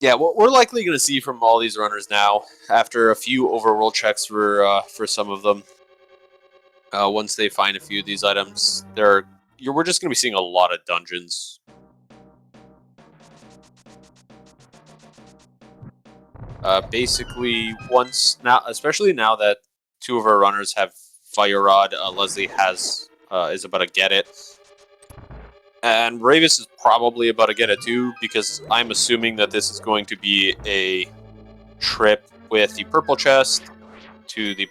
Yeah, what we're likely going to see from all these runners now, after a few overworld checks for some of them, once they find a few of these items, we're just going to be seeing a lot of dungeons. Basically, once now, especially now that two of our runners have Fire Rod, Leslie has is about to get it. And Ravis is probably about to get it too, because I'm assuming that this is going to be a trip with the purple chest to the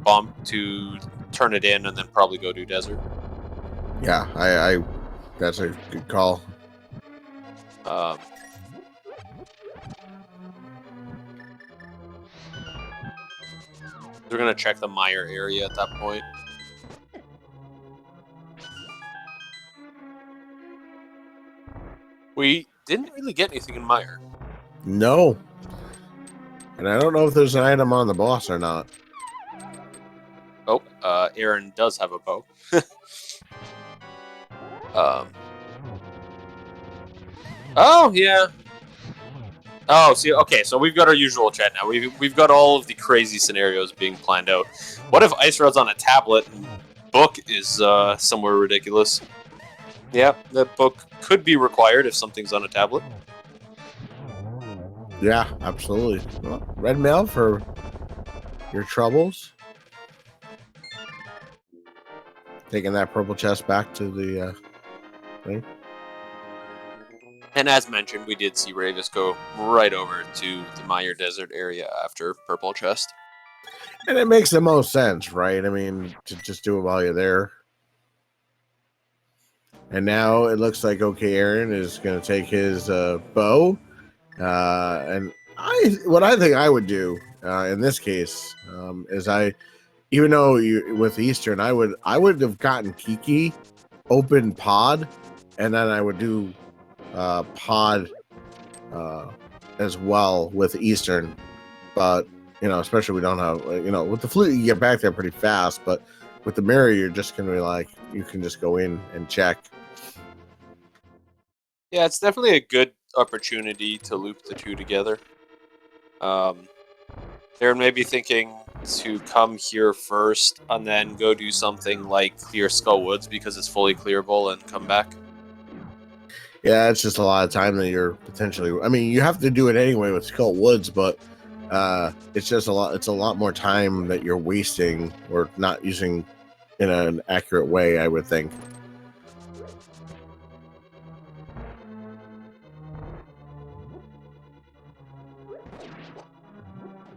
bump to turn it in and then probably go to desert. Yeah, I that's a good call. We're gonna check the mire area at that point. We didn't really get anything in mire. No. And I don't know if there's an item on the boss or not. Oh, Aaron does have a bow. Oh, yeah. Oh, see, okay, so we've got our usual chat now. We've got all of the crazy scenarios being planned out. What if Ice Rod's on a tablet and book is somewhere ridiculous? Yeah, that book could be required if something's on a tablet. Yeah, absolutely. Well, red mail for your troubles. Taking that purple chest back to the thing. And as mentioned, we did see Ravis go right over to the Mire Desert area after Purple Chest. And it makes the most sense, right? I mean, to just do it while you're there. And now it looks like Aaron is going to take his bow. And what I think I would do in this case is even though with Eastern, I would have gotten Kiki, open pod, and then I would do pod as well with Eastern. But especially we don't have with the flute you get back there pretty fast, but with the mirror you're just gonna be you can just go in and check. Yeah, it's definitely a good opportunity to loop the two together. They're maybe thinking to come here first and then go do something like clear Skull Woods because it's fully clearable and come back. Yeah, it's just a lot of time that you're potentially. I mean, you have to do it anyway with Skull Woods, but it's just a lot. It's a lot more time that you're wasting or not using in an accurate way, I would think.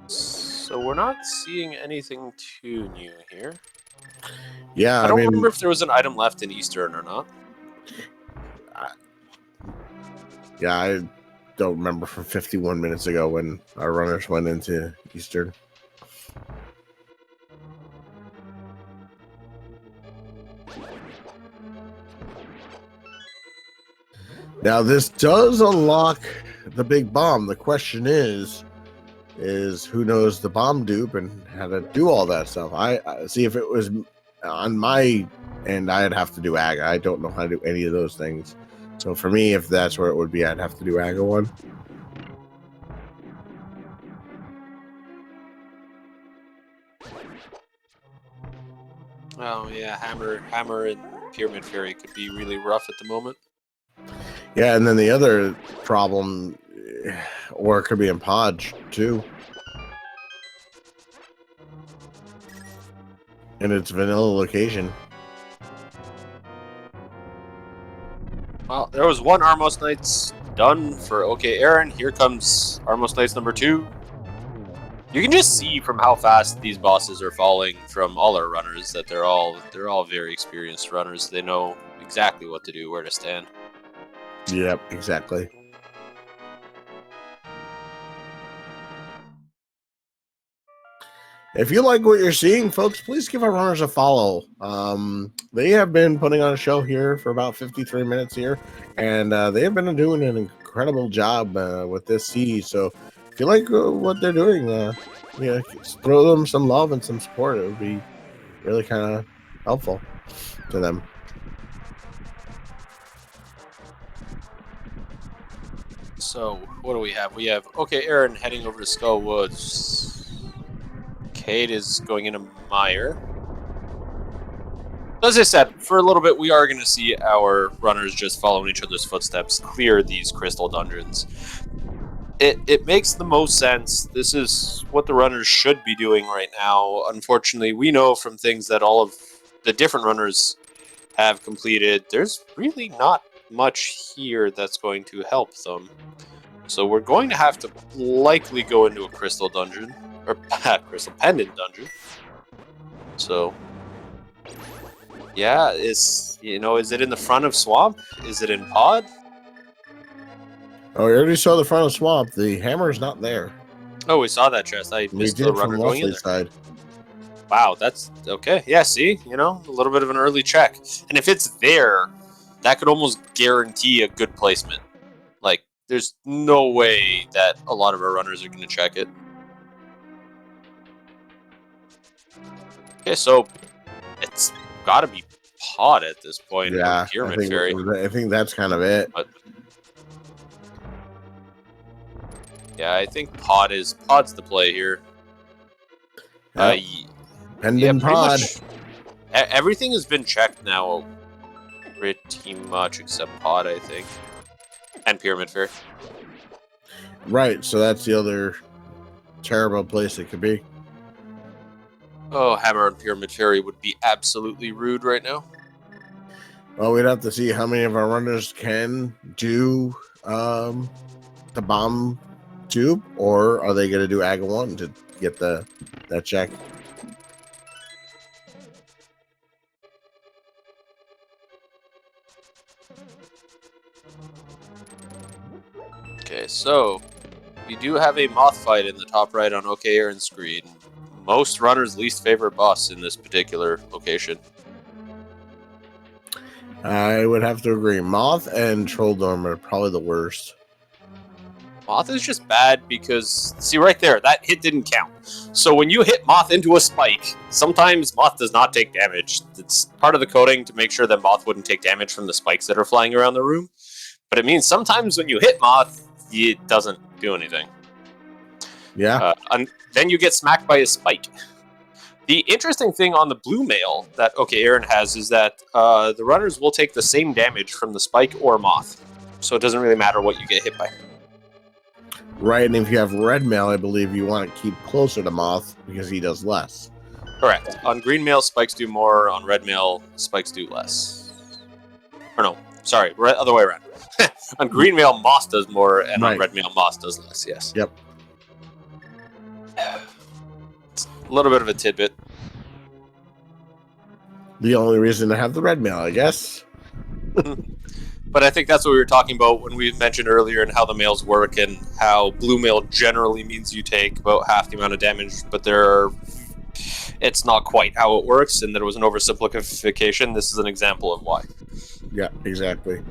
So we're not seeing anything too new here. Yeah, I don't remember if there was an item left in Eastern or not. Yeah, I don't remember from 51 minutes ago when our runners went into Eastern. Now this does unlock the big bomb. The question is who knows the bomb dupe and how to do all that stuff. I see if it was on my end, I'd have to do Aga. I don't know how to do any of those things. So for me, if that's where it would be, I'd have to do Aga 1. Oh yeah, Hammer and Pyramid Fairy could be really rough at the moment. Yeah, and then the other problem, or it could be in Podge too. And it's vanilla location. Well, there was one Armos Knights done for Aaron. Here comes Armos Knights number 2. You can just see from how fast these bosses are falling from all our runners that they're all very experienced runners. They know exactly what to do, where to stand. Yep, exactly. If you like what you're seeing, folks, please give our runners a follow. They have been putting on a show here for about 53 minutes here, and they have been doing an incredible job with this series. So if you like what they're doing, throw them some love and some support. It would be really kind of helpful to them. So what do we have? We have Aaron heading over to Skull Woods. Cade is going into Mire. As I said, for a little bit, we are going to see our runners just following each other's footsteps, clear these crystal dungeons. It makes the most sense. This is what the runners should be doing right now. Unfortunately, we know from things that all of the different runners have completed, there's really not much here that's going to help them. So we're going to have to likely go into a crystal dungeon, or crystal pendant dungeon. So, yeah, is it in the front of swamp? Is it in pod? Oh, we already saw the front of swamp. The hammer is not there. Oh, we saw that chest. I We missed the did runner from going in Leslie's there. side. Wow, that's okay. Yeah, see, a little bit of an early check. And if it's there, that could almost guarantee a good placement. Like, there's no way that a lot of our runners are going to check it. Okay, so it's got to be pod at this point. Yeah, Pyramid Fairy. I think that's kind of it. But, yeah, I think pod's the play here. Yep. Pendant pod. Everything has been checked now, pretty much except pod, I think, and Pyramid Fairy. Right, so that's the other terrible place it could be. Oh, Hammer and Pyramid Fairy would be absolutely rude right now. Well, we'd have to see how many of our runners can do the bomb tube, or are they going to do AGA 1 to get that check? Okay, so we do have a moth fight in the top right on OK Aaron's screen. Most runners' least favorite boss in this particular location. I would have to agree. Moth and Trolldorm are probably the worst. Moth is just bad because, see right there, that hit didn't count. So when you hit Moth into a spike, sometimes Moth does not take damage. It's part of the coding to make sure that Moth wouldn't take damage from the spikes that are flying around the room. But it means sometimes when you hit Moth, it doesn't do anything. Yeah. And then you get smacked by a spike. The interesting thing on the blue mail that OK Aaron has is that the runners will take the same damage from the spike or Moth. So it doesn't really matter what you get hit by. Right, and if you have red mail, I believe you want to keep closer to Moth because he does less. Correct. On green mail, spikes do more. On red mail, spikes do less. Or no, sorry, other way around. On green mail, Moth does more, and on red mail, Moth does less, yes. Yep. It's a little bit of a tidbit. The only reason to have the red mail, I guess. But I think that's what we were talking about when we mentioned earlier and how the mails work and how blue mail generally means you take about half the amount of damage, but it's not quite how it works, and there was an oversimplification. This is an example of why. Yeah, exactly.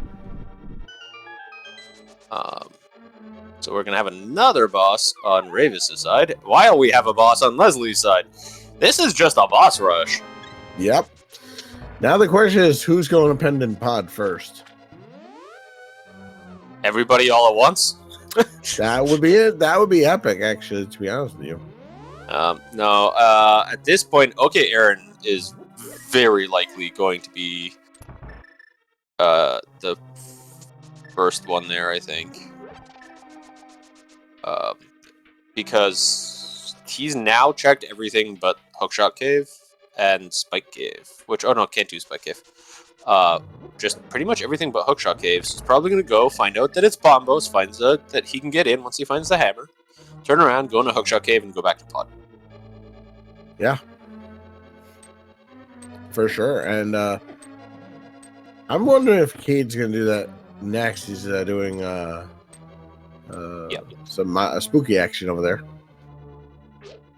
So we're going to have another boss on Ravis' side, while we have a boss on Leslie's side. This is just a boss rush. Yep. Now the question is, who's going to Pendant Pod first? Everybody all at once? That would be it. That would be epic, actually, to be honest with you. No, at this point, OK Aaron is very likely going to be the first one there, I think. Because he's now checked everything but Hookshot Cave and Spike Cave. Which, oh no, can't do Spike Cave. Just pretty much everything but Hookshot Cave. So he's probably going to go find out that it's Bombos, finds out that he can get in once he finds the hammer, turn around, go into Hookshot Cave, and go back to Pod. Yeah. For sure. And I'm wondering if Cade's going to do that next. He's doing some spooky action over there.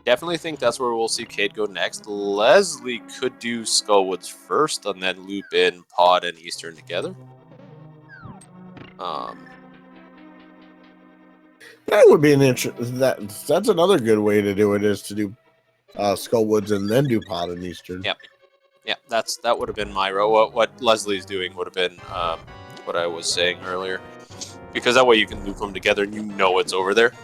Definitely think that's where we'll see Cade go next. Leslie could do Skullwoods first and then loop in Pod and Eastern together. That would be an that's another good way to do it, is to do Skullwoods and then do Pod and Eastern. Yep. Yeah, that would have been my row. What Leslie's doing would have been what I was saying earlier. Because that way you can loop them together and you know it's over there.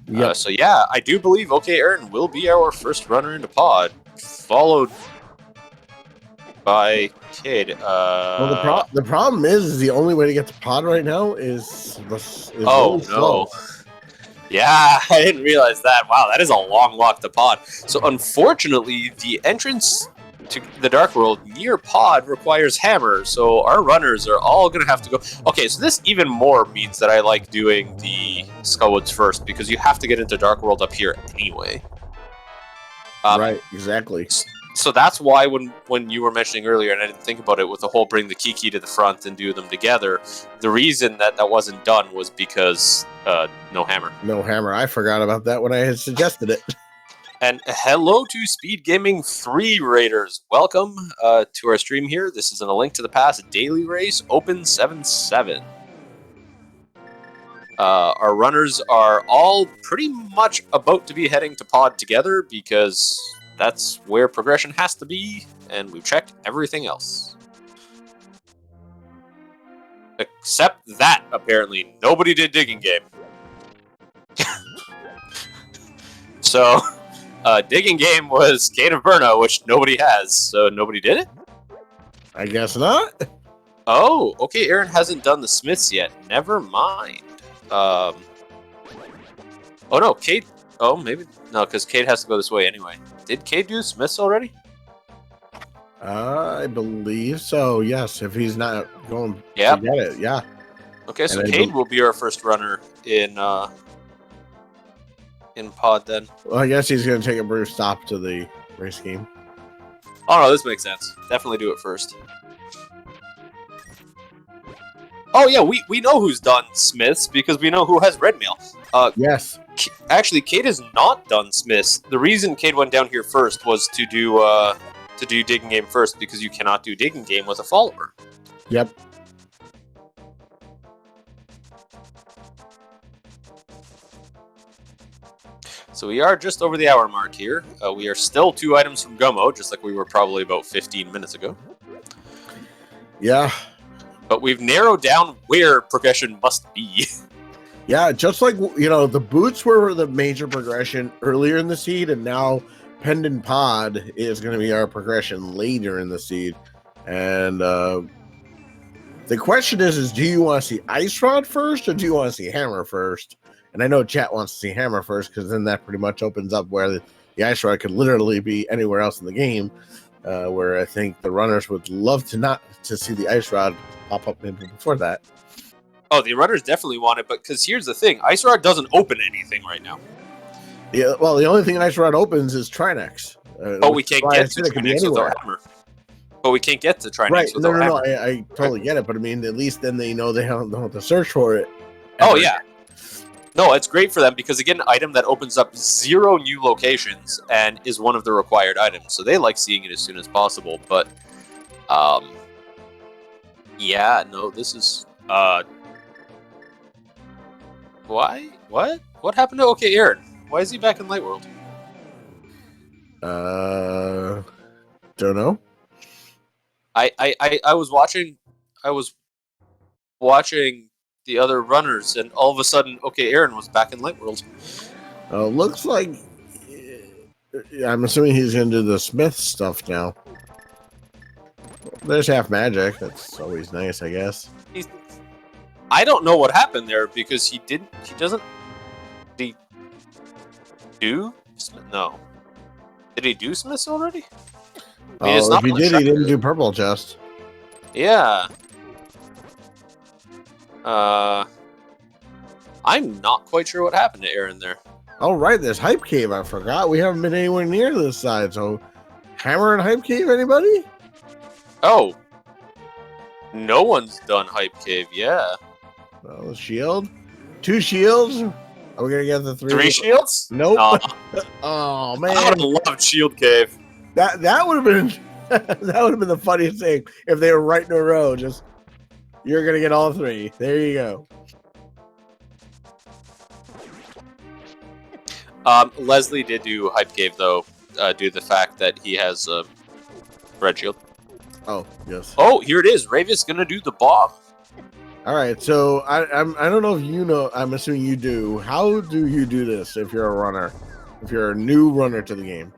Yep. So yeah, I do believe OK Aaron will be our first runner into Pod, followed by Cade. Well, the problem is the only way to get to Pod right now is oh no. Yeah, I didn't realize that. Wow, that is a long walk to Pod. So unfortunately, the entrance to the Dark World near Pod requires Hammer, so our runners are all gonna have to go. Okay, so this even more means that I like doing the Skullwoods first, because you have to get into Dark World up here anyway. Right, exactly. So that's why when you were mentioning earlier, and I didn't think about it, with the whole bring the Kiki to the front and do them together, the reason that wasn't done was because no Hammer. No Hammer. I forgot about that when I had suggested it. And hello to Speed Gaming 3 Raiders. Welcome to our stream here. This is in A Link to the Past daily race, Open 7-7. Our runners are all pretty much about to be heading to Pod together, because that's where progression has to be, and we've checked everything else. Except that, apparently, nobody did Digging Game. So, Digging Game was Cane of Burna, which nobody has, so nobody did it? I guess not. Oh, okay, Aaron hasn't done the Smiths yet. Never mind. Oh no, Cade... Oh, maybe... No, because Cade has to go this way anyway. Did Cade do Smiths already? I believe so, yes. If he's not going to get it, yeah. Okay, so Cade will be our first runner in Pod then. Well, I guess he's going to take a brief stop to the race game. Oh no, this makes sense. Definitely do it first. Oh yeah, we know who's done Smiths, because we know who has red mail. Yes. Actually, Cade has not done Smiths. The reason Cade went down here first was to do Digging Game first, because you cannot do Digging Game with a follower. Yep. So we are just over the hour mark here. We are still 2 items from Gummo, just like we were probably about 15 minutes ago. Yeah. But we've narrowed down where progression must be. Yeah, just like, you know, the boots were the major progression earlier in the seed, and now Pendant Pod is going to be our progression later in the seed. And the question is do you want to see Ice Rod first, or do you want to see Hammer first? And I know chat wants to see Hammer first, because then that pretty much opens up where the Ice Rod could literally be anywhere else in the game, where I think the runners would love to see the Ice Rod pop up maybe before that. Oh, the runners definitely want it, but because here's the thing, Ice Rod doesn't open anything right now. Yeah, well, the only thing Ice Rod opens is Trinex. But we can't get to Trinex without Hammer. But we can't get to Trinex without Hammer. No, I totally get it, but I mean, at least then they know they don't have to search for it. Oh, yeah. No, it's great for them, because again, an item that opens up 0 new locations and is one of the required items, so they like seeing it as soon as possible, but yeah, no, this is why? What happened to OK Aaron? Why is he back in Light World? Don't know. I was watching the other runners, and all of a sudden, OK Aaron was back in Light World. Looks like I'm assuming he's gonna do the Smith stuff now. There's half magic. That's always nice, I guess. I don't know what happened there, because he doesn't. Did he do Smith? No. Did he do Smiths already? I mean, if he did, he didn't do purple chest. Yeah. I'm not quite sure what happened to Aaron there. Oh, right, there's Hype Cave. I forgot. We haven't been anywhere near this side, so Hammer and Hype Cave, anybody? Oh. No one's done Hype Cave, yeah. Well, shield? 2 shields? Are we gonna get the 3? 3 shields? Nope. Nah. Oh man. I would have loved Shield Cave. That would have been that would have been the funniest thing if they were right in a row. Just you're gonna get all 3. There you go. Leslie did do Hype Cave though, due to the fact that he has a red shield. Oh yes. Oh, here it is. Ravi's gonna do the bomb. All right, so I don't know if you know. I'm assuming you do. How do you do this if you're a runner? If you're a new runner to the game?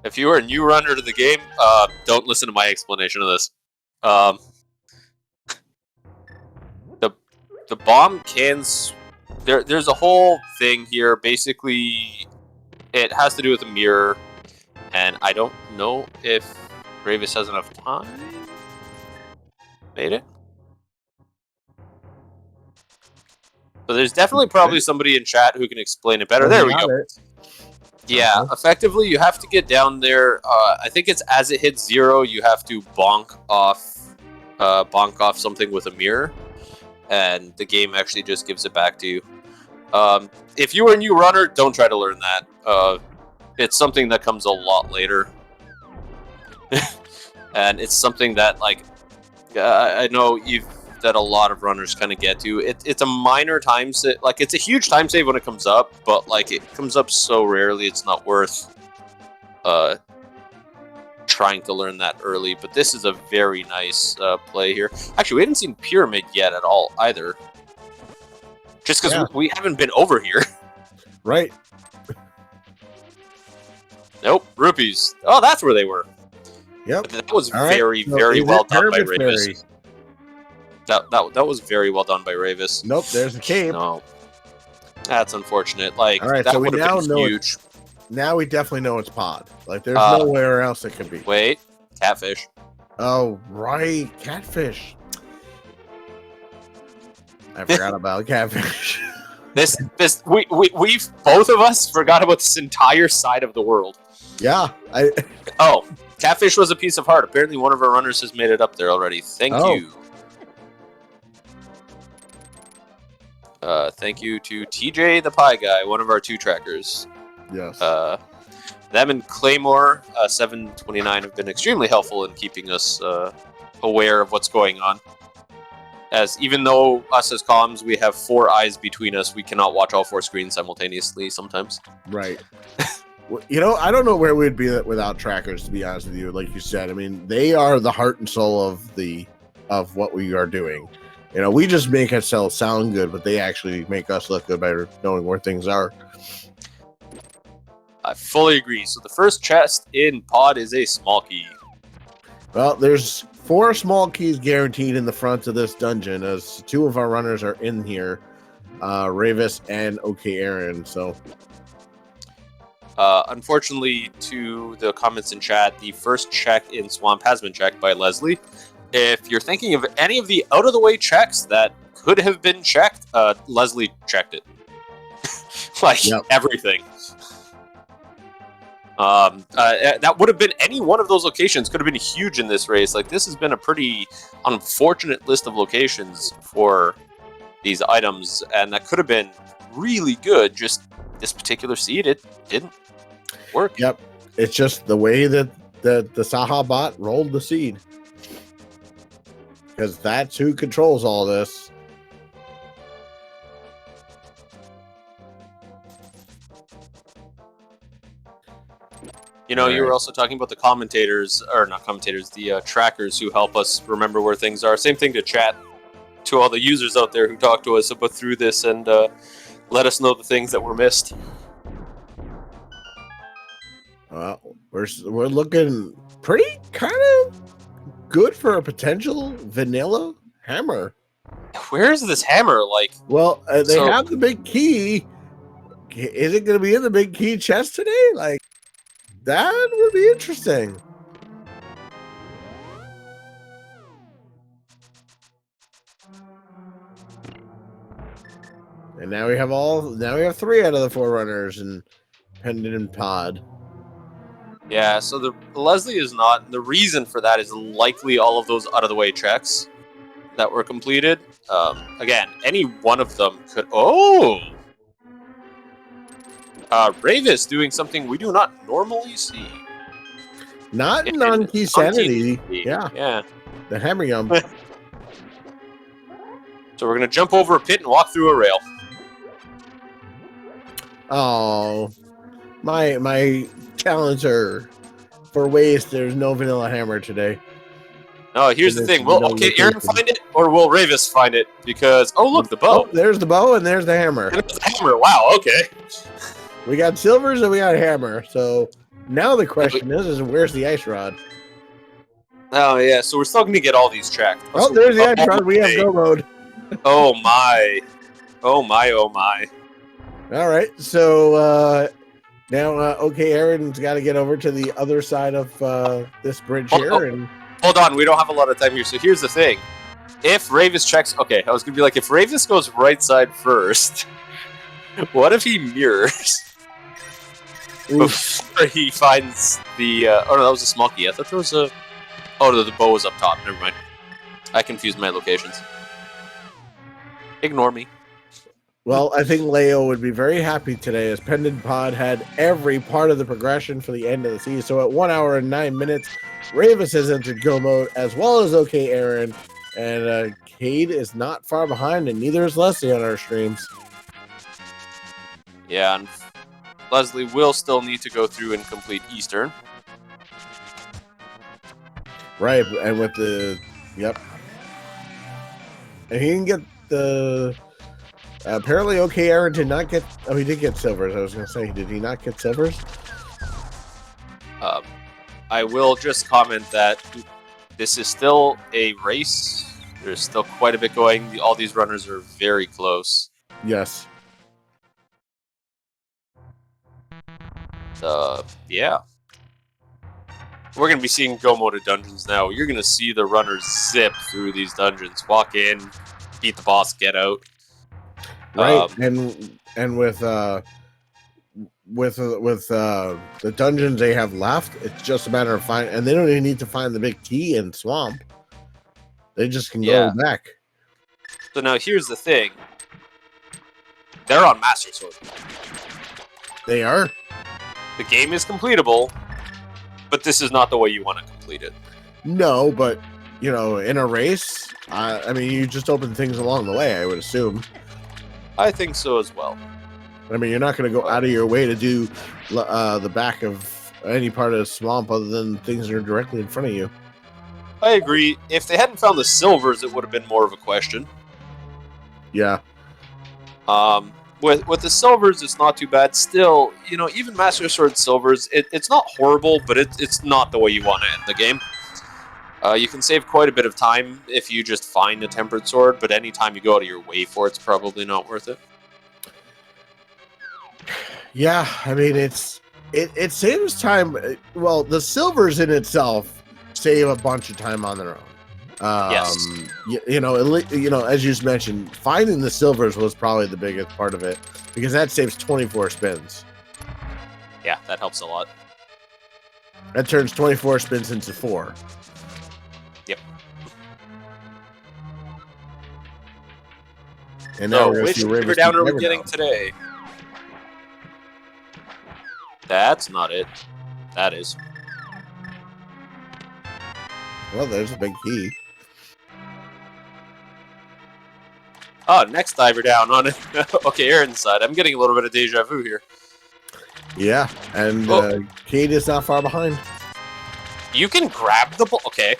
If you are a new runner to the game, don't listen to my explanation of this. The bomb cans. There's a whole thing here. Basically, it has to do with a mirror. And I don't know if Gravis has enough time. Made it. So there's definitely probably somebody in chat who can explain it better. There we go. Yeah, effectively, you have to get down there. I think it's as it hits 0, you have to bonk off something with a mirror, and the game actually just gives it back to you. If you are a new runner, don't try to learn that. It's something that comes a lot later, and it's something that I know that a lot of runners kind of get to. It's a minor time save, it's a huge time save when it comes up, but it comes up so rarely, it's not worth trying to learn that early. But this is a very nice play here. Actually, we haven't seen Pyramid yet at all either. Just because we haven't been over here. Right. Nope, rupees. Oh, that's where they were. Yep. But that was very well done by Ravis. That was very well done by Ravis. Nope, there's the cape. No. That's unfortunate. All right, that so we would now have been know huge. Now we definitely know it's pod. There's nowhere else it could be. Wait, catfish. Oh, right, catfish. I forgot about catfish. We both of us forgot about this entire side of the world. Yeah, Oh, catfish was a piece of heart. Apparently, one of our runners has made it up there already. Thank you. Thank you to TJ the Pie Guy, one of our 2 trackers. Yes. Them and Claymore 729 have been extremely helpful in keeping us aware of what's going on. As even though us as comms, we have 4 eyes between us, we cannot watch all 4 screens simultaneously sometimes. Right. I don't know where we'd be without trackers, to be honest with you. Like you said, I mean, they are the heart and soul of what we are doing. We just make ourselves sound good, but they actually make us look good by knowing where things are. I fully agree. So the first chest in pod is a small key. Well, there's 4 small keys guaranteed in the front of this dungeon, as 2 of our runners are in here, Ravis and OK Aaron. So, unfortunately, to the comments in chat, the first check in Swamp has been checked by Leslie. If you're thinking of any of the out-of-the-way checks that could have been checked, Leslie checked it. Everything. That would have been any one of those locations could have been huge in this race. This has been a pretty unfortunate list of locations for these items, and that could have been really good. Just this particular seed, it didn't work. Yep. It's just the way that the Saha bot rolled the seed. Because that's who controls all this. You were also talking about the commentators, or not commentators, the trackers who help us remember where things are. Same thing to chat to all the users out there who talk to us about through this and let us know the things that were missed. Well, we're looking pretty kind of good for a potential vanilla hammer. Where is this hammer? Well, they have the big key. Is it going to be in the big key chest today? That would be interesting. And now we have 3 out of the 4 runners and Pendant and Pod. Yeah, so the Leslie is not. The reason for that is likely all of those out of the way checks that were completed. Again, any one of them could. Oh, Ravis doing something we do not normally see. Not non-key sanity. Yeah. Yeah. The hammer yum. So we're gonna jump over a pit and walk through a rail. Oh, my talents are for waste. There's no vanilla hammer today. No, here's the thing. Okay, Aaron find it, or will Ravis find it? Because look, the bow. Oh, there's the bow and there's the hammer. There's the hammer. Wow. Okay. We got silvers and we got a hammer. So now the question is where's the ice rod? Oh yeah. So we're still going to get all these checked. Oh, there's the ice rod. We have go mode. Oh my. Oh my. Oh my. All right. So Now, okay, Aaron's got to get over to the other side of this bridge Hold, here, and hold on, we don't have a lot of time here. So here's the thing: if Ravis checks, okay, I was gonna be like, if Ravis goes right side first, what if he mirrors before he finds the? Oh no, that was a small key. I thought there was a. Oh, the bow was up top. Never mind. I confused my locations. Ignore me. well, I think Leo would be very happy today, as Pendant Pod had every part of the progression for the end of the season. So at 1 hour and 9 minutes, Ravis has entered go mode, as well as OK Aaron, and Cade is not far behind, and neither is Leslie on our streams. Yeah, and Leslie will still need to go through and complete Eastern. Right, and with the yep, and he didn't get the. Apparently, OK Aaron did not get. Oh, he did get silvers. I was going to say, did he not get silvers? I will just comment that this is still a race. There's still quite a bit going. All these runners are very close. Yes. Yeah. We're going to be seeing go mode dungeons now. You're going to see the runners zip through these dungeons. Walk in, beat the boss, get out. Right, and with the dungeons they have left, it's just a matter of finding, and they don't even need to find the big key in Swamp. They just can go back. So now here's the thing. They're on Master Sword. They are. The game is completable, but this is not the way you want to complete it. No, but you know, in a race, I mean, you just open things along the way, I would assume. I think so as well. I mean, you're not going to go out of your way to do the back of any part of the swamp other than things that are directly in front of you. I agree. If they hadn't found the silvers, it would have been more of a question. Yeah. With the silvers, it's not too bad. Still, you know, even Master Sword silvers, it's not horrible, but it's not the way you want to end the game. You can save quite a bit of time if you just find a tempered sword, but anytime you go out of your way for it, it's probably not worth it. Yeah, I mean, it saves time. Well, the silvers in itself save a bunch of time on their own. Yes. You know, as you mentioned, finding the silvers was probably the biggest part of it, because that saves 24 spins. Yeah, that helps a lot. That turns 24 spins into 4. Yep. And now which river down are we getting today? That's not it. That is. Well, there's a big key. Oh, next diver down on it. Okay, Aaron's side. I'm getting a little bit of deja vu here. Yeah, and Cade is not far behind. You can grab the block. Okay.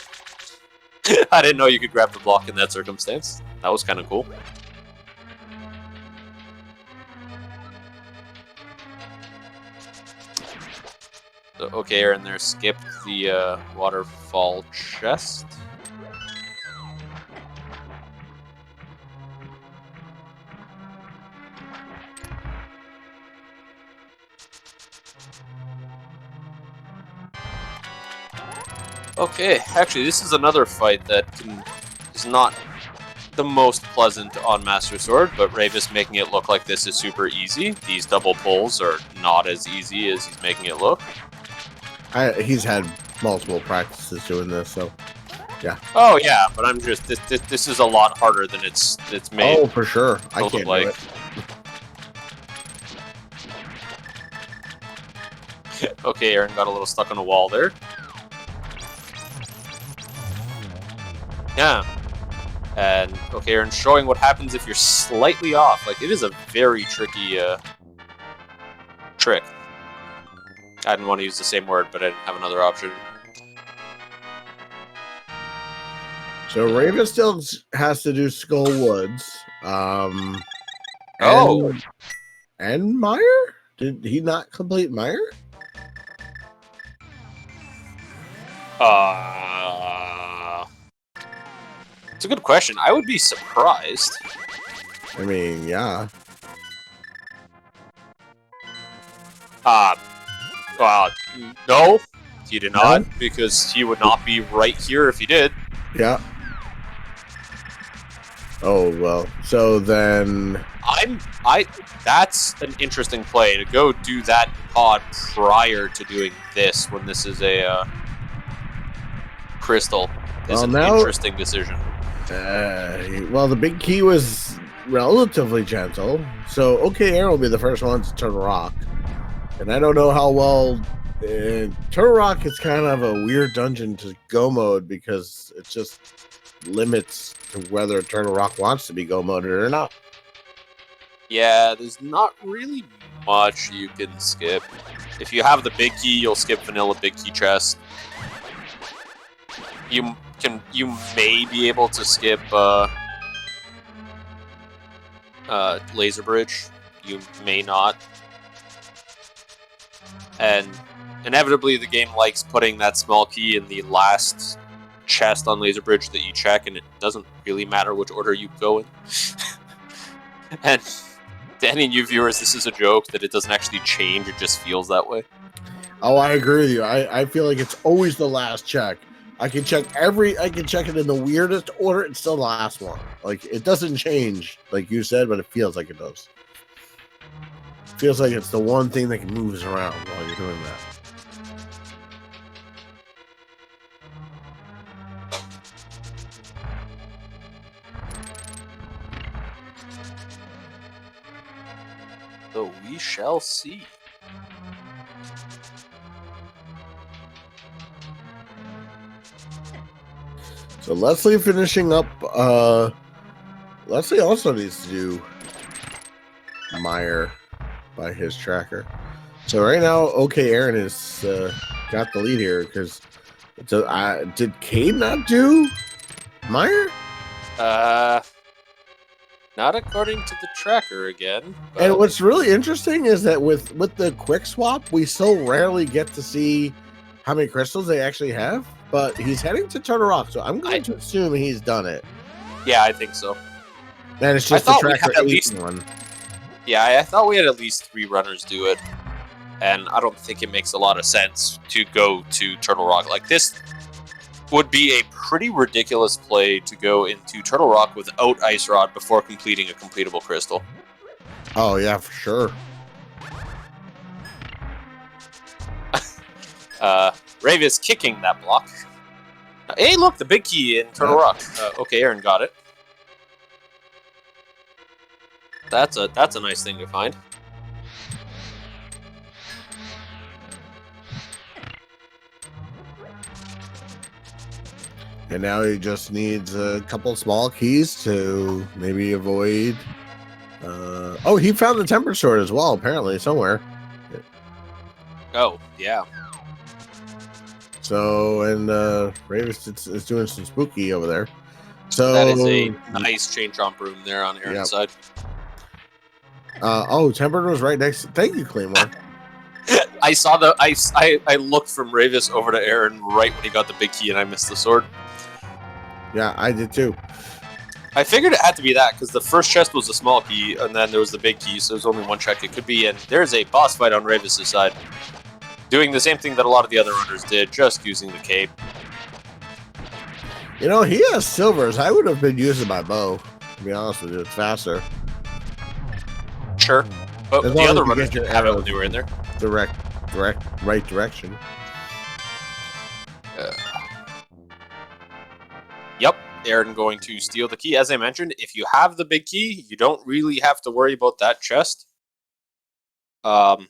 I didn't know you could grab the block in that circumstance. That was kind of cool. So, okay, Aaron there skipped the waterfall chest. Okay, actually, this is another fight that is not the most pleasant on Master Sword, but Ravis making it look like this is super easy. These double pulls are not as easy as he's making it look. He's had multiple practices doing this, so yeah. Oh yeah, but I'm just this is a lot harder than it's made. Oh, for sure. I can't do it. Okay, Aaron got a little stuck on a wall there. Yeah. And, okay, Aaron's showing what happens if you're slightly off. Like, it is a very tricky trick. I didn't want to use the same word, but I didn't have another option. So Raven still has to do Skull Woods. And Meyer? Did he not complete Meyer? It's a good question. I would be surprised. I mean, yeah. No, he did not, No? because he would not be right here if he did. Yeah. Oh, well. So then... That's an interesting play, to go do that pod prior to doing this when this is a crystal is an interesting decision. Well, the big key was relatively gentle, so OK Aaron will be the first one to turn rock. And I don't know how well... Turtle Rock is kind of a weird dungeon to go mode because it just limits to whether Turtle Rock wants to be go moded or not. Yeah, there's not really much you can skip. If you have the big key, you'll skip vanilla big key chest. You may be able to skip laser bridge. You may not. And inevitably, the game likes putting that small key in the last chest on laser bridge that you check, and it doesn't really matter which order you go in. And to any new viewers, this is a joke that it doesn't actually change, it just feels that way. Oh, I agree with you. I feel like it's always the last check. I can check it in the weirdest order, it's still the last one. Like, it doesn't change, like you said, but it feels like it does. It feels like it's the one thing that moves around while you're doing that. So we shall see. So Leslie finishing up. Leslie also needs to do Meyer by his tracker. So right now, OK Aaron has got the lead here because did Cade not do Meyer? Not according to the tracker again. But... And what's really interesting is that with the quick swap, we so rarely get to see how many crystals they actually have. But he's heading to Turtle Rock, so I'm going to assume he's done it. Yeah, I think so. And it's just the tracker at least one. Yeah, I thought we had at least 3 runners do it. And I don't think it makes a lot of sense to go to Turtle Rock. Like, this would be a pretty ridiculous play to go into Turtle Rock without Ice Rod before completing a completable crystal. Oh, yeah, for sure. Ravis kicking that block. Hey, look, the big key in Turtle Rock. OK, Aaron got it. That's a nice thing to find. And now he just needs a couple small keys to maybe avoid... oh, he found the temper sword as well, apparently, somewhere. Oh, yeah. So, and Ravis is doing some spooky over there. So that is a nice chain chomp room there on Aaron's side. Oh, Tempered was right next. Thank you, Claymore. I saw the I looked from Ravis over to Aaron right when he got the big key, and I missed the sword. Yeah, I did too. I figured it had to be that because the first chest was a small key, and then there was the big key, so there's only one check it could be. And there's a boss fight on Ravis' side, doing the same thing that a lot of the other runners did, just using the cape. You know, he has silvers. I would have been using my bow. To be honest with you, it's faster. Sure, but the other runners didn't have it when they were in there. Direct, right direction. Yep, Aaron going to steal the key. As I mentioned, if you have the big key, you don't really have to worry about that chest. In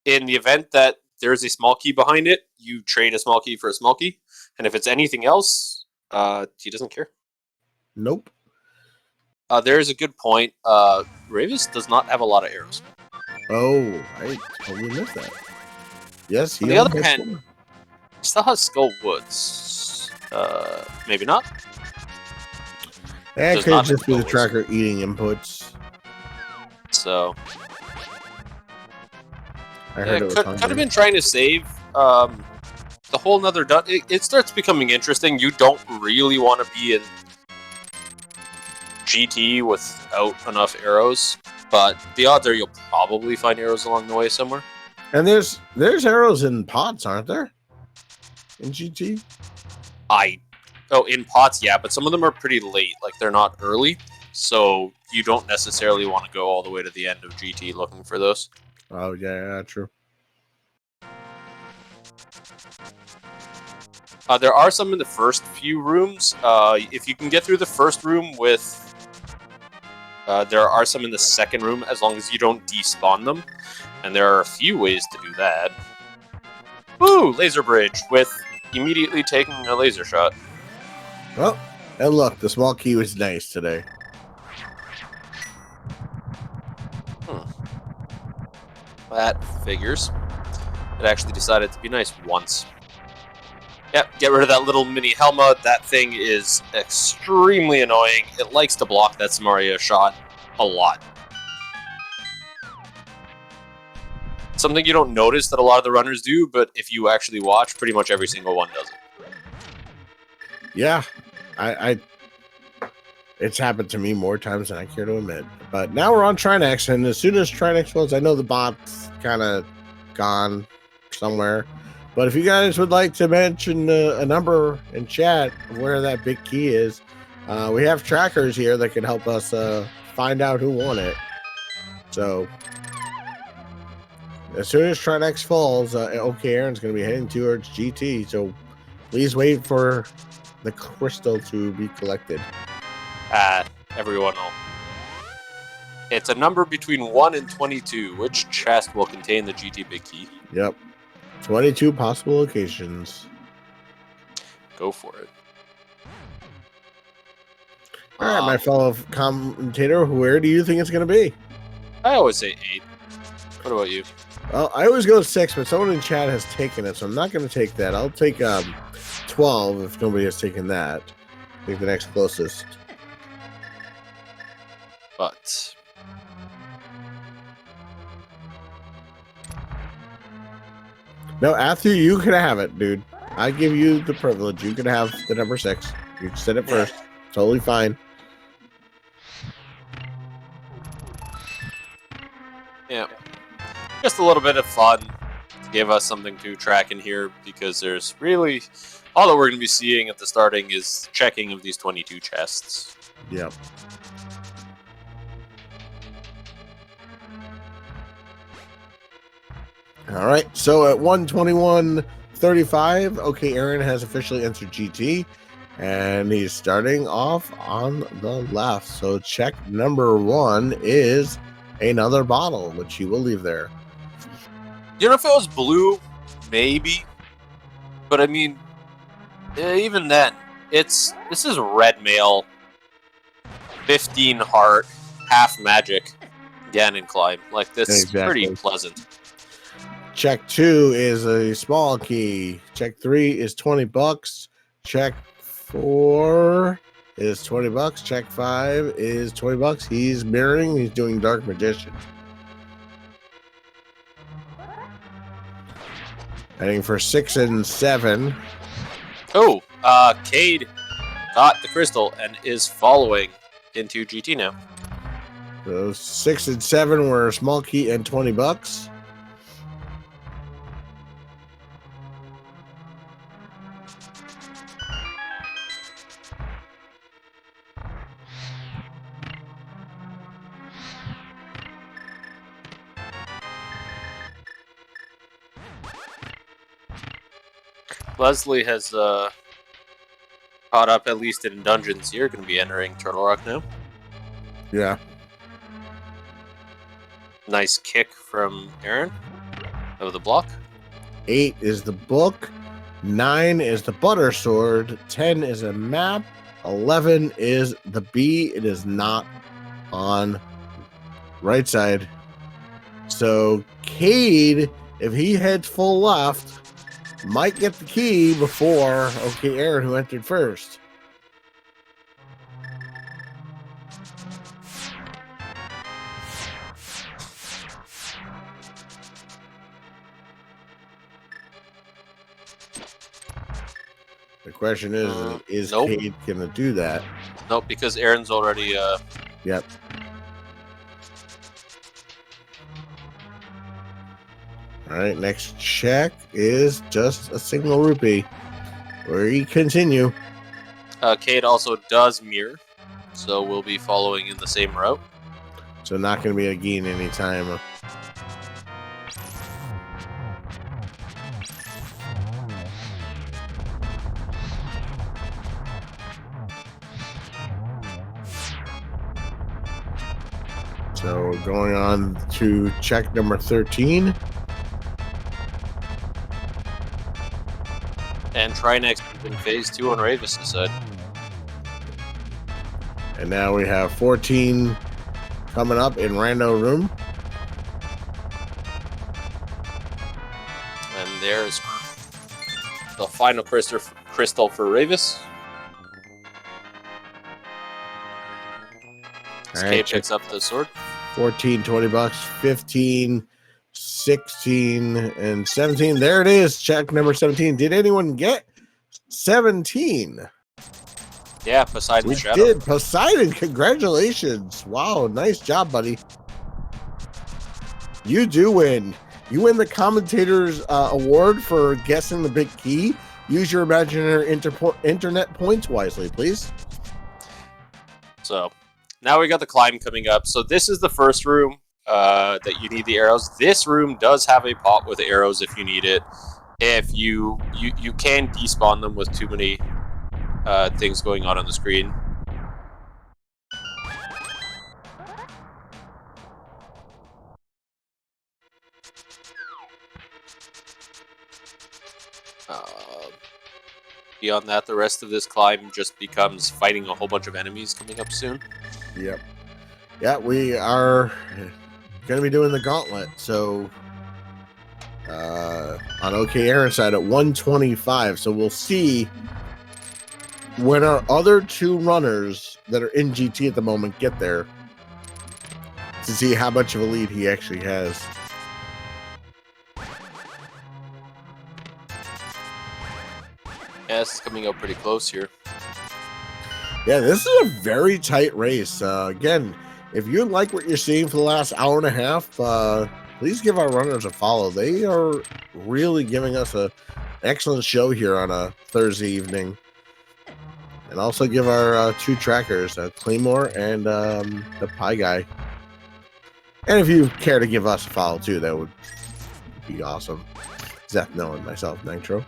the event that there's a small key behind it, you trade a small key for a small key. And if it's anything else, he doesn't care. Nope. There is a good point. Ravis does not have a lot of arrows. Oh, I totally missed that. Yes, he on the other hand, he still has Skull Woods. Maybe not. That could just be the tracker eating inputs. So, I heard it could have been trying to save the whole nother. It starts becoming interesting. You don't really want to be in GT without enough arrows, but the odds are you'll probably find arrows along the way somewhere. And there's arrows in pots, aren't there? In GT? In pots, yeah, but some of them are pretty late. Like, they're not early, so you don't necessarily want to go all the way to the end of GT looking for those. Oh, yeah, true. There are some in the first few rooms. If you can get through the first room with... there are some in the second room, as long as you don't despawn them. And there are a few ways to do that. Woo! Laser bridge with immediately taking a laser shot. Well, and look, the small key was nice today. That figures. It actually decided to be nice once. Yep, get rid of that little mini Helma. That thing is extremely annoying. It likes to block that Samaria shot a lot. Something you don't notice that a lot of the runners do, but if you actually watch, pretty much every single one does it. Yeah, it's happened to me more times than I care to admit. But now we're on Trinex, and as soon as Trinex floats, I know the bot's kind of gone somewhere. But if you guys would like to mention a number in chat of where that big key is, we have trackers here that can help us find out who won it. So as soon as Trinex falls, OK Aaron's going to be heading towards GT. So please wait for the crystal to be collected. Everyone will. It's a number between 1 and 22. Which chest will contain the GT big key? Yep. 22 possible locations. Go for it. All right, my fellow commentator, where do you think it's going to be? I always say 8. What about you? Well, I always go 6, but someone in chat has taken it, so I'm not going to take that. I'll take 12 if nobody has taken that. I think the next closest. But no, after you could have it, dude. I give you the privilege. You could have the number 6. You said it first. Totally fine. yeah, just a little bit of fun to give us something to track in here, because there's really all that we're going to be seeing at the starting is checking of these 22 chests. Yep. All right, so at 121.35, OK Aaron has officially entered GT, and he's starting off on the left. So check number 1 is another bottle, which he will leave there. You know, if it was blue, maybe, but I mean, even then, this is red mail, 15 heart, half magic, Ganon climb. Like, this is pretty pleasant. Check 2 is a small key. Check 3 is $20. Check 4 is $20. Check 5 is $20. He's mirroring. He's doing Dark Magician. Heading for 6 and 7. Oh, Cade got the crystal and is following into GT now. So 6 and 7 were a small key and $20. Leslie has caught up, at least in dungeons. You're going to be entering Turtle Rock now. Yeah. Nice kick from Aaron of the block. 8 is the book. 9 is the butter sword. 10 is a map. 11 is the bee. It is not on right side. So Cade, if he heads full left, might get the key before OK Aaron, who entered first. The question is nope. Cade gonna do that? Nope, because Aaron's already Yep. All right, next check is just a single rupee. We continue. Cade also does mirror, so we'll be following in the same route. So not going to be a gain anytime. So going on to check number 13. And Trinex is in phase 2 on Ravis' side. And now we have 14 coming up in Rando Room. And there's the final crystal for Ravis. All K right, picks up the sword. 14, 20 bucks, 15, 16, and 17. There it is. Check number 17. Did anyone get 17? Yeah, Poseidon We Shadow. did. Poseidon, congratulations. Wow, nice job, buddy. You do win. You win the commentator's award for guessing the big key. Use your imaginary internet points wisely, please. So now we got the climb coming up. So this is the first room that you need the arrows. This room does have a pot with arrows if you need it. If you can despawn them with too many things going on the screen. Beyond that, the rest of this climb just becomes fighting a whole bunch of enemies coming up soon. Yep. Yeah, we are going to be doing the gauntlet. So on OK Aaron's side at 125. So we'll see when our other two runners that are in GT at the moment get there to see how much of a lead he actually has. Yeah, it's coming up pretty close here. Yeah, this is a very tight race. Again, if you like what you're seeing for the last hour and a half, please give our runners a follow. They are really giving us an excellent show here on a Thursday evening. And also give our two trackers, Claymore and the Pie Guy. And if you care to give us a follow too, that would be awesome. Zeth, Noah, and myself, Nitro.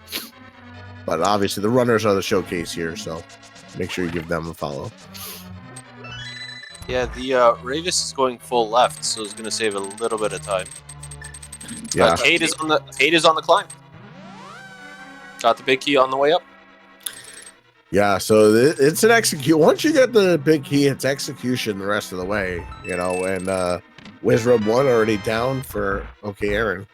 But obviously the runners are the showcase here, so make sure you give them a follow. Yeah, the Ravis is going full left, so it's going to save a little bit of time. Yeah, Cade is on the climb. Got the big key on the way up. yeah. So it's an execute. Once you get the big key, it's execution the rest of the way, you know. And Wizrub 1 already down for OK Aaron.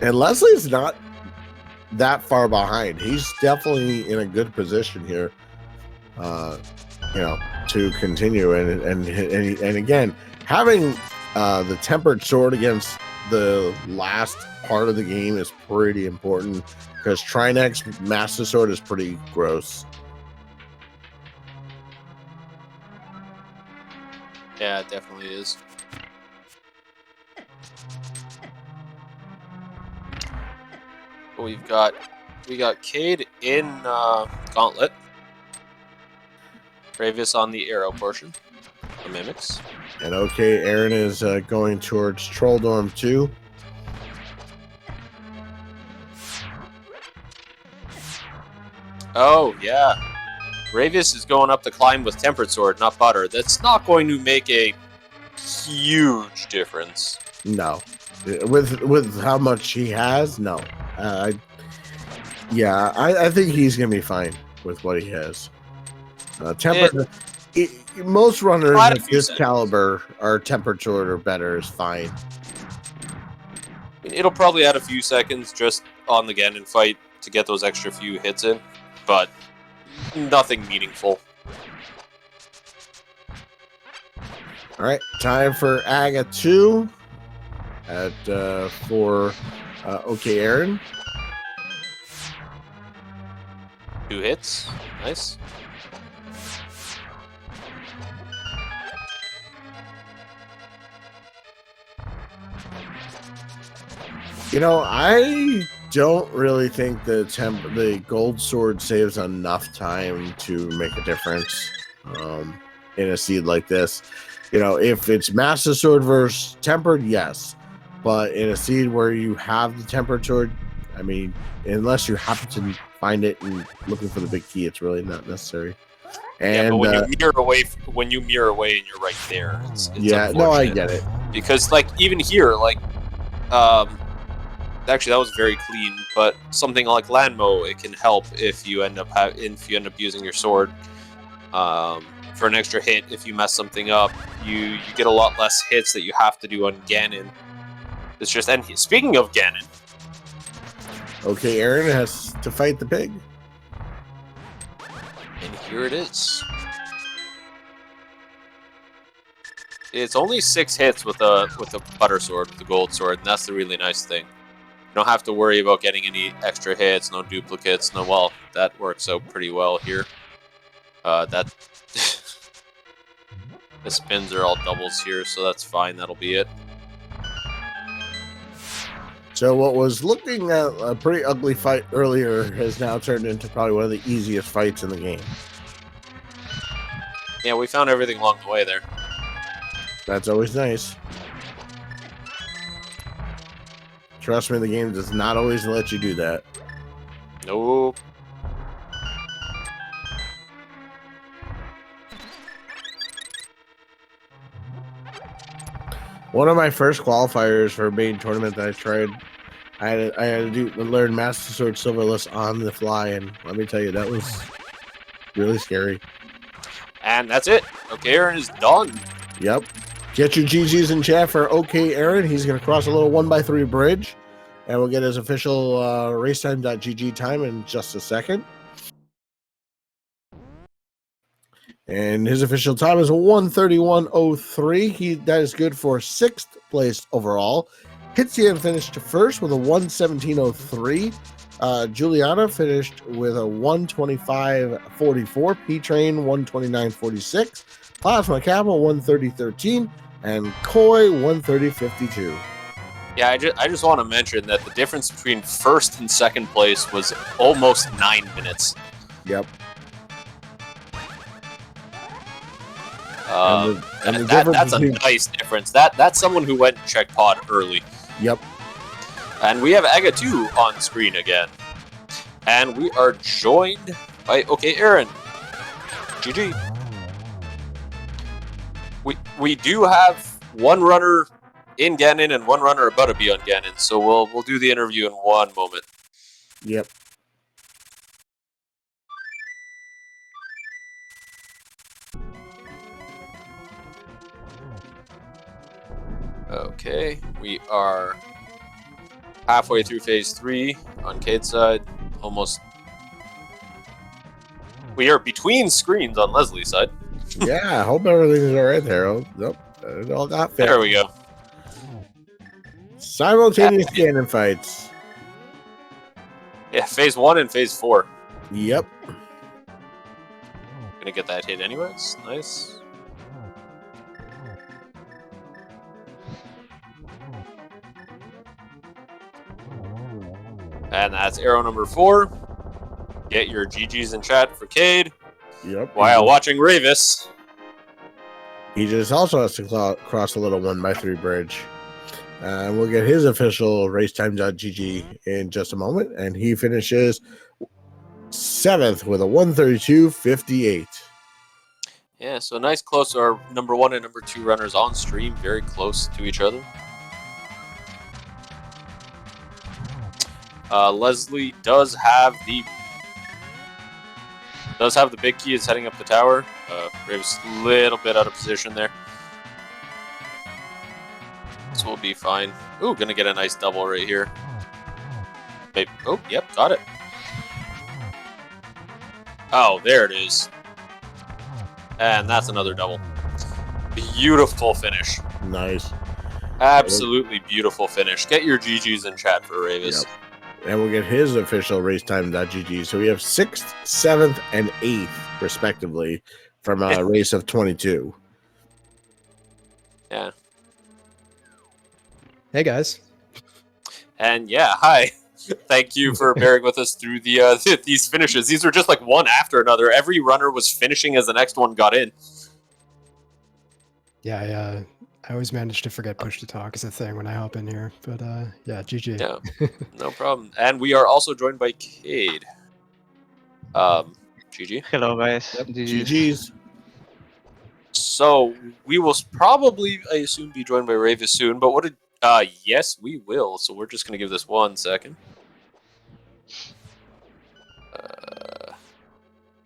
And Leslie's not that far behind. He's definitely in a good position here, you know, to continue. And again, having the tempered sword against the last part of the game is pretty important because Trinex Master Sword is pretty gross. Yeah, it definitely is. We got Cade in Gauntlet. Ravis on the arrow portion. The mimics. And OK Aaron is going towards Troll Dorm 2. Oh yeah, Ravis is going up the climb with Tempered Sword, not Butter. That's not going to make a huge difference. No, with how much he has, no. I think he's gonna be fine with what he has. Tempered. Most runners at this caliber are Tempered Sword or better is fine. It'll probably add a few seconds just on the Ganon fight to get those extra few hits in, but nothing meaningful. All right, time for Aga 2 for OK Aaron. 2 hits, nice. You know, I don't really think the gold sword saves enough time to make a difference in a seed like this. You know, if it's master sword versus tempered, yes, but in a seed where you have the tempered sword, I mean, unless you happen to find it and looking for the big key, it's really not necessary. And yeah, but when you mirror away and you're right there, it's yeah, no, I get it. Because like even here, like actually that was very clean, but something like Landmo, it can help if you end up using your sword for an extra hit. If you mess something up, you get a lot less hits that you have to do on Ganon. It's just, and speaking of Ganon, okay, Aaron has to fight the pig. and here it is. It's only 6 hits with a butter sword, with the gold sword, and that's the really nice thing. You don't have to worry about getting any extra hits, no duplicates, no. Well, that works out pretty well here. The spins are all doubles here, so that's fine. That'll be it. So what was looking at a pretty ugly fight earlier has now turned into probably one of the easiest fights in the game. Yeah, we found everything along the way there. That's always nice. Trust me, the game does not always let you do that. Nope. One of my first qualifiers for a main tournament that I tried, I had to learn Master Sword Silverless on the fly, and let me tell you, that was really scary. And that's it. Okay, Aaron is done. Yep. Get your GGs in chat for OK Aaron. He's going to cross a little 1x3 bridge, and we'll get his official racetime.gg time in just a second. And his official time is 1:31:03. That is good for 6th place overall. Hitsian finished first with a 1:17:03. Juliana finished with a 1:25:44. P-Train 1:29:46. Plasma Capital 1:30:13. And Koi 1:30:52. Yeah, I just want to mention that the difference between first and second place was almost 9 minutes. Yep. That's a nice difference. That's someone who went and checked pod early. Yep. And we have Aga 2 on screen again. And we are joined by OK Aaron. GG. We do have one runner in Ganon and one runner about to be on Ganon, so we'll do the interview in one moment. Yep. Okay, we are halfway through phase 3 on Cade's side. Almost. We are between screens on Leslie's side. Yeah, I hope everything's all right there. Oh, nope, it all got fixed. There we go. Simultaneous Ganon fights. Yeah, phase 1 and phase 4. Yep. Gonna get that hit anyways. Nice. And that's arrow number 4. Get your GGs in chat for Cade. Yep. While watching Ravis. He just also has to cross a little 1x3 bridge. We'll get his official racetime.gg in just a moment. And he finishes 7th with a 1:32:58. Yeah, so nice close. Our number 1 and number 2 runners on stream, very close to each other. Leslie does have the big key. Is heading up the tower. Ravis a little bit out of position there. This will be fine. Ooh, gonna get a nice double right here. Maybe. Oh, yep, got it. Oh, there it is. And that's another double. Beautiful finish. Nice. Absolutely beautiful finish. Get your GGs in chat for Ravis. Yep. And we'll get his official racetime.gg. So we have 6th, 7th, and 8th, respectively, from a race of 22. Yeah. Hey, guys. And yeah, hi. Thank you for bearing with us through the these finishes. These were just like one after another. Every runner was finishing as the next one got in. Yeah, I always manage to forget push to talk is a thing when I hop in here. But yeah, GG. Yeah, no problem. And we are also joined by Cade. GG. Hello guys. Yep. GG's. GG's. So we will probably, I assume, be joined by Ravis soon. But what did? Yes, we will. So we're just gonna give this 1 second.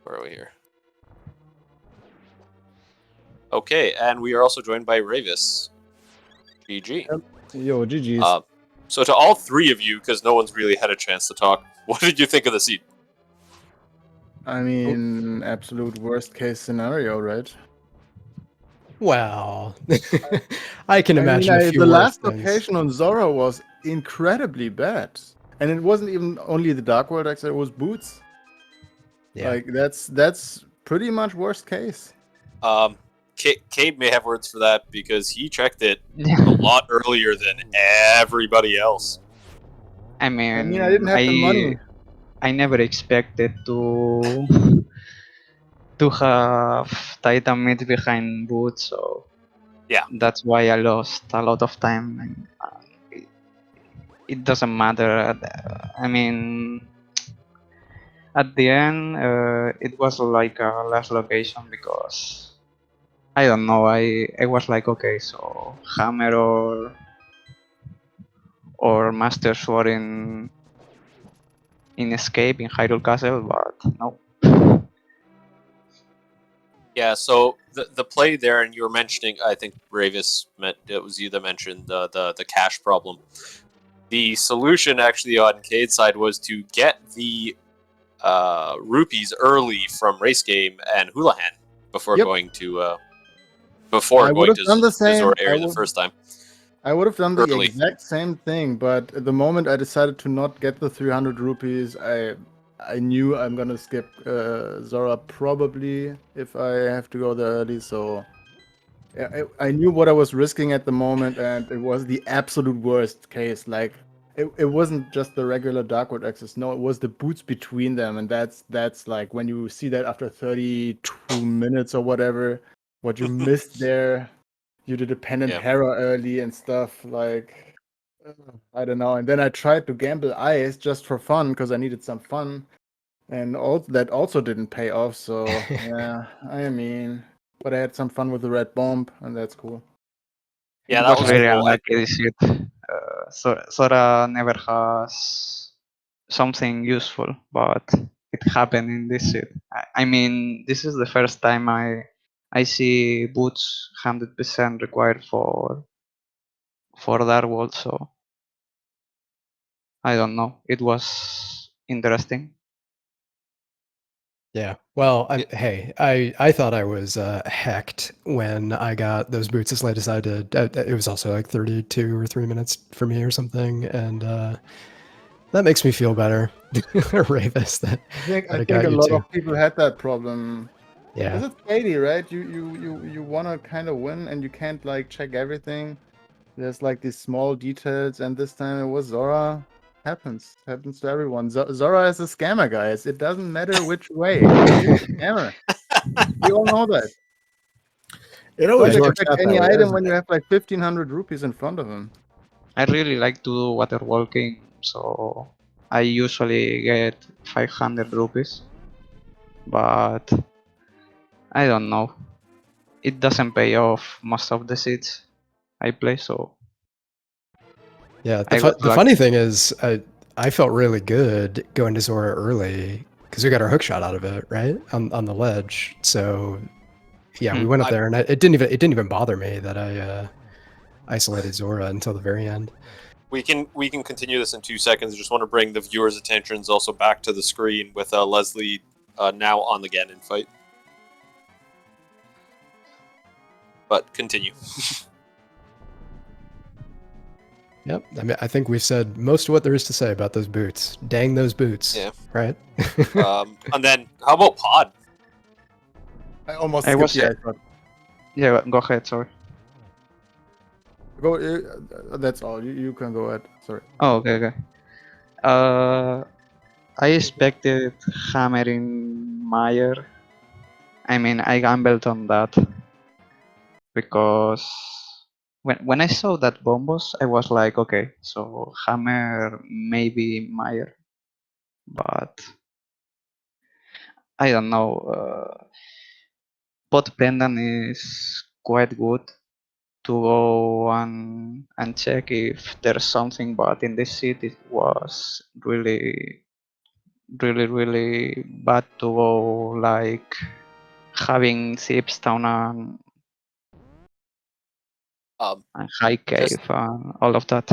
Where are we here? Okay, and we are also joined by Ravis. GG. Yep. Yo, GG's. So to all three of you, because no one's really had a chance to talk, what did you think of the seed? I mean, absolute worst case scenario, right? Well, I can imagine a few the worse last things. location on Zora was incredibly bad, and it wasn't even only the Dark World exit; it was Boots. Yeah. Like that's pretty much worst case. Cade may have words for that because he checked it a Yeah. lot earlier than everybody else. I mean, I mean, I didn't have the money. I never expected to have Titan mid behind Boots, so Yeah. that's why I lost a lot of time. And, it doesn't matter. I mean, at the end, it was like a last location because I don't know. I was like, okay, so Hammer or Master Sword in Escape in Hyrule Castle, but no. Yeah, so the play there, and you were mentioning, I think Ravis meant it was you that mentioned the cash problem. The solution actually on Cade's side was to get the rupees early from Race Game and Houlihan before Yep. going to I going would've to done the same. Zora I area the would- first time. I would have done the Early. exact same thing, but at the moment I decided to not get the 300 rupees. I knew I'm gonna skip Zora probably if I have to go there early, so I knew what I was risking at the moment, and it was the absolute worst case. Like it wasn't just the regular Darkwood access. No, it was the boots between them, and that's like when you see that after 32 minutes or whatever, what you missed there. You did dependent Yeah. Hera early and stuff like I don't know. And then I tried to gamble ice just for fun because I needed some fun, and that also didn't pay off. So yeah, I mean, but I had some fun with the red bomb, and that's cool. Yeah, It that was was very cool. unlucky this shit. Sora never has something useful, but it happened in this shit. I mean, this is the first time I see boots 100% required for Dark World, so I don't know. It was interesting. Yeah. Well, hey, I thought I was hecked when I got those boots as late as I did. It was also like 32 or 3 minutes for me or something, and that makes me feel better, Ravis. That I think got a you lot too. of people had that problem. Yeah. Is it Katie, right? You want to kind of win, and you can't like check everything. There's like these small details, and this time it was Zora. Happens to everyone. Zora is a scammer, guys. It doesn't matter which way. He's a scammer. We all know that. It always Don't works expect out that any way, item doesn't when it? you have like 1,500 rupees in front of him. I really like to do water walking, so I usually get 500 rupees, but I don't know. It doesn't pay off most of the seats I play, so Yeah. I got The lucky. funny thing is, I felt really good going to Zora early because we got our hook shot out of it, right, on the ledge. So yeah, we went up there, and it didn't even bother me that I isolated Zora until the very end. We can continue this in 2 seconds. I just want to bring the viewers' attentions also back to the screen with Leslie now on the Ganon fight. But continue. Yep. I mean, I think we've said most of what there is to say about those boots. Dang those boots. Yeah. Right? And then, how about Pod? I almost I skipped was- the ice shot. Yeah, go ahead, sorry. Go. That's all. You can go ahead. Sorry. Oh, okay. I expected hammering Meyer. I mean, I gambled on that because when I saw that bombos, I was like, okay, so hammer maybe Meyer, but I don't know. Bot Brendan is quite good to go and check if there's something, but in this seat it was really bad to go like having Zips down and High Cave and all of that.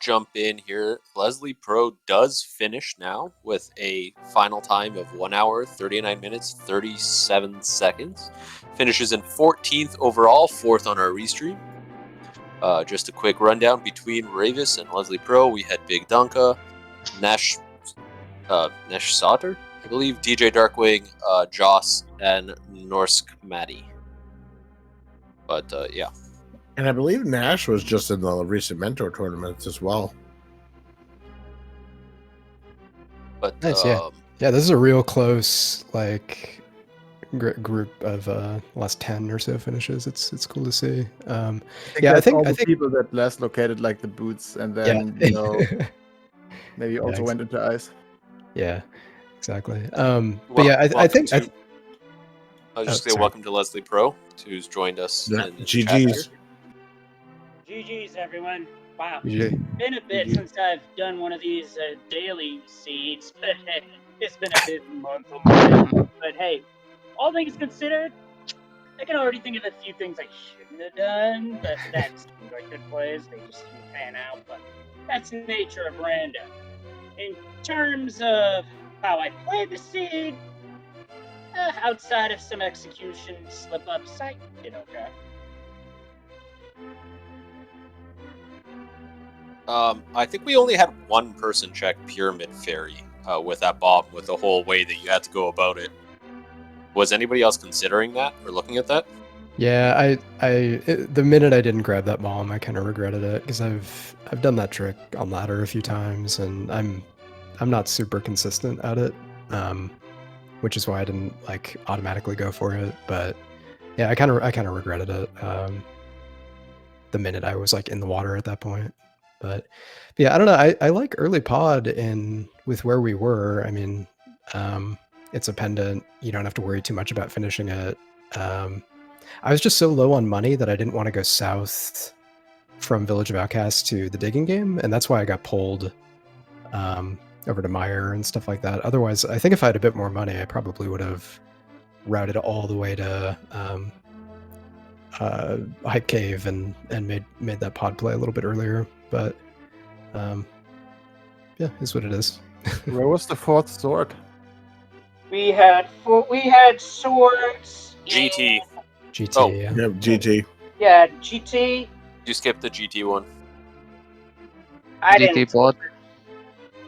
Jump in here. Leslie Pro does finish now with a final time of 1 hour, 39 minutes, 37 seconds. Finishes in 14th overall, 4th on our restream. Just a quick rundown between Ravis and Leslie Pro. We had Big Dunka, Nesh Sauter, I believe, DJ Darkwing, Joss, and Norsk Maddie. But yeah. And I believe Nash was just in the recent mentor tournaments as well. But Nice, yeah. Yeah, this is a real close like group of last 10 or so finishes. It's cool to see. I think people that last located like the boots and then maybe also went into ice. Yeah, exactly. But yeah, I think I was just saying welcome to Leslie Pro, who's joined us. Yeah, in GG's. GG's, everyone. Wow. GG. Been a bit since I've done one of these daily seeds, but it's been a busy month on my end. But hey, all things considered, I can already think of a few things I shouldn't have done, but that seemed like good plays. They just didn't pan out, but that's the nature of random. In terms of how I played the seed, outside of some execution slip-ups, I did okay. I think we only had one person check Pyramid Fairy with that bomb, with the whole way that you had to go about it. Was anybody else considering that or looking at that? Yeah, the minute I didn't grab that bomb, I kind of regretted it because I've done that trick on ladder a few times, and I'm not super consistent at it, which is why I didn't like automatically go for it. But yeah, I kind of regretted it the minute I was like in the water at that point. But yeah, I don't know. I like early pod with where we were. I mean, it's a pendant. You don't have to worry too much about finishing it. I was just so low on money that I didn't want to go south from Village of Outcasts to the digging game, and that's why I got pulled over to Meyer and stuff like that. Otherwise, I think if I had a bit more money, I probably would have routed all the way to Hype Cave and made that pod play a little bit earlier. But yeah, is what it is. Where was the fourth sword? We had swords. GT. GT. Oh. Yeah. Yep, GT. Yeah, GT. You skipped the GT one. I GT didn't. bot.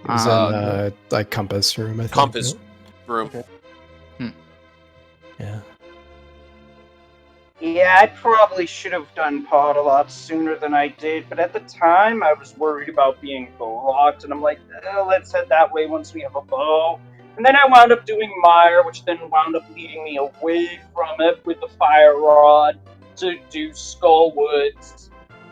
It was in like Compass room, I think. Compass room. Okay. Yeah. Yeah, I probably should have done pod a lot sooner than I did, but at the time I was worried about being bow locked, and I'm like, let's head that way once we have a bow. And then I wound up doing Mire, which then wound up leading me away from it with the fire rod to do Skull Woods.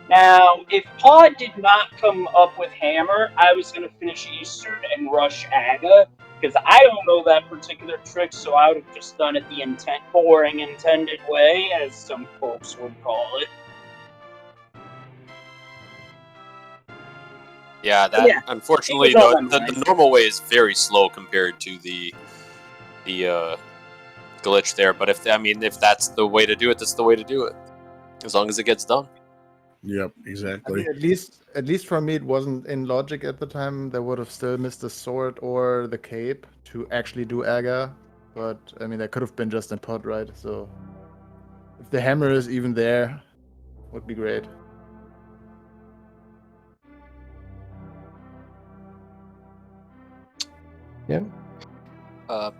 Now, if pod did not come up with Hammer, I was going to finish Eastern and rush Aga, because I don't know that particular trick, so I would have just done it the boring intended way, as some folks would call it. Yeah, that unfortunately the normal way is very slow compared to the glitch there. But if that's the way to do it, that's the way to do it. As long as it gets done. Yep, I exactly. mean, at least for me, it wasn't in logic at the time. They would have still missed the sword or the cape to actually do Aga. But I mean, that could have been just in pod, right? So if the hammer is even there, would be great. Yeah.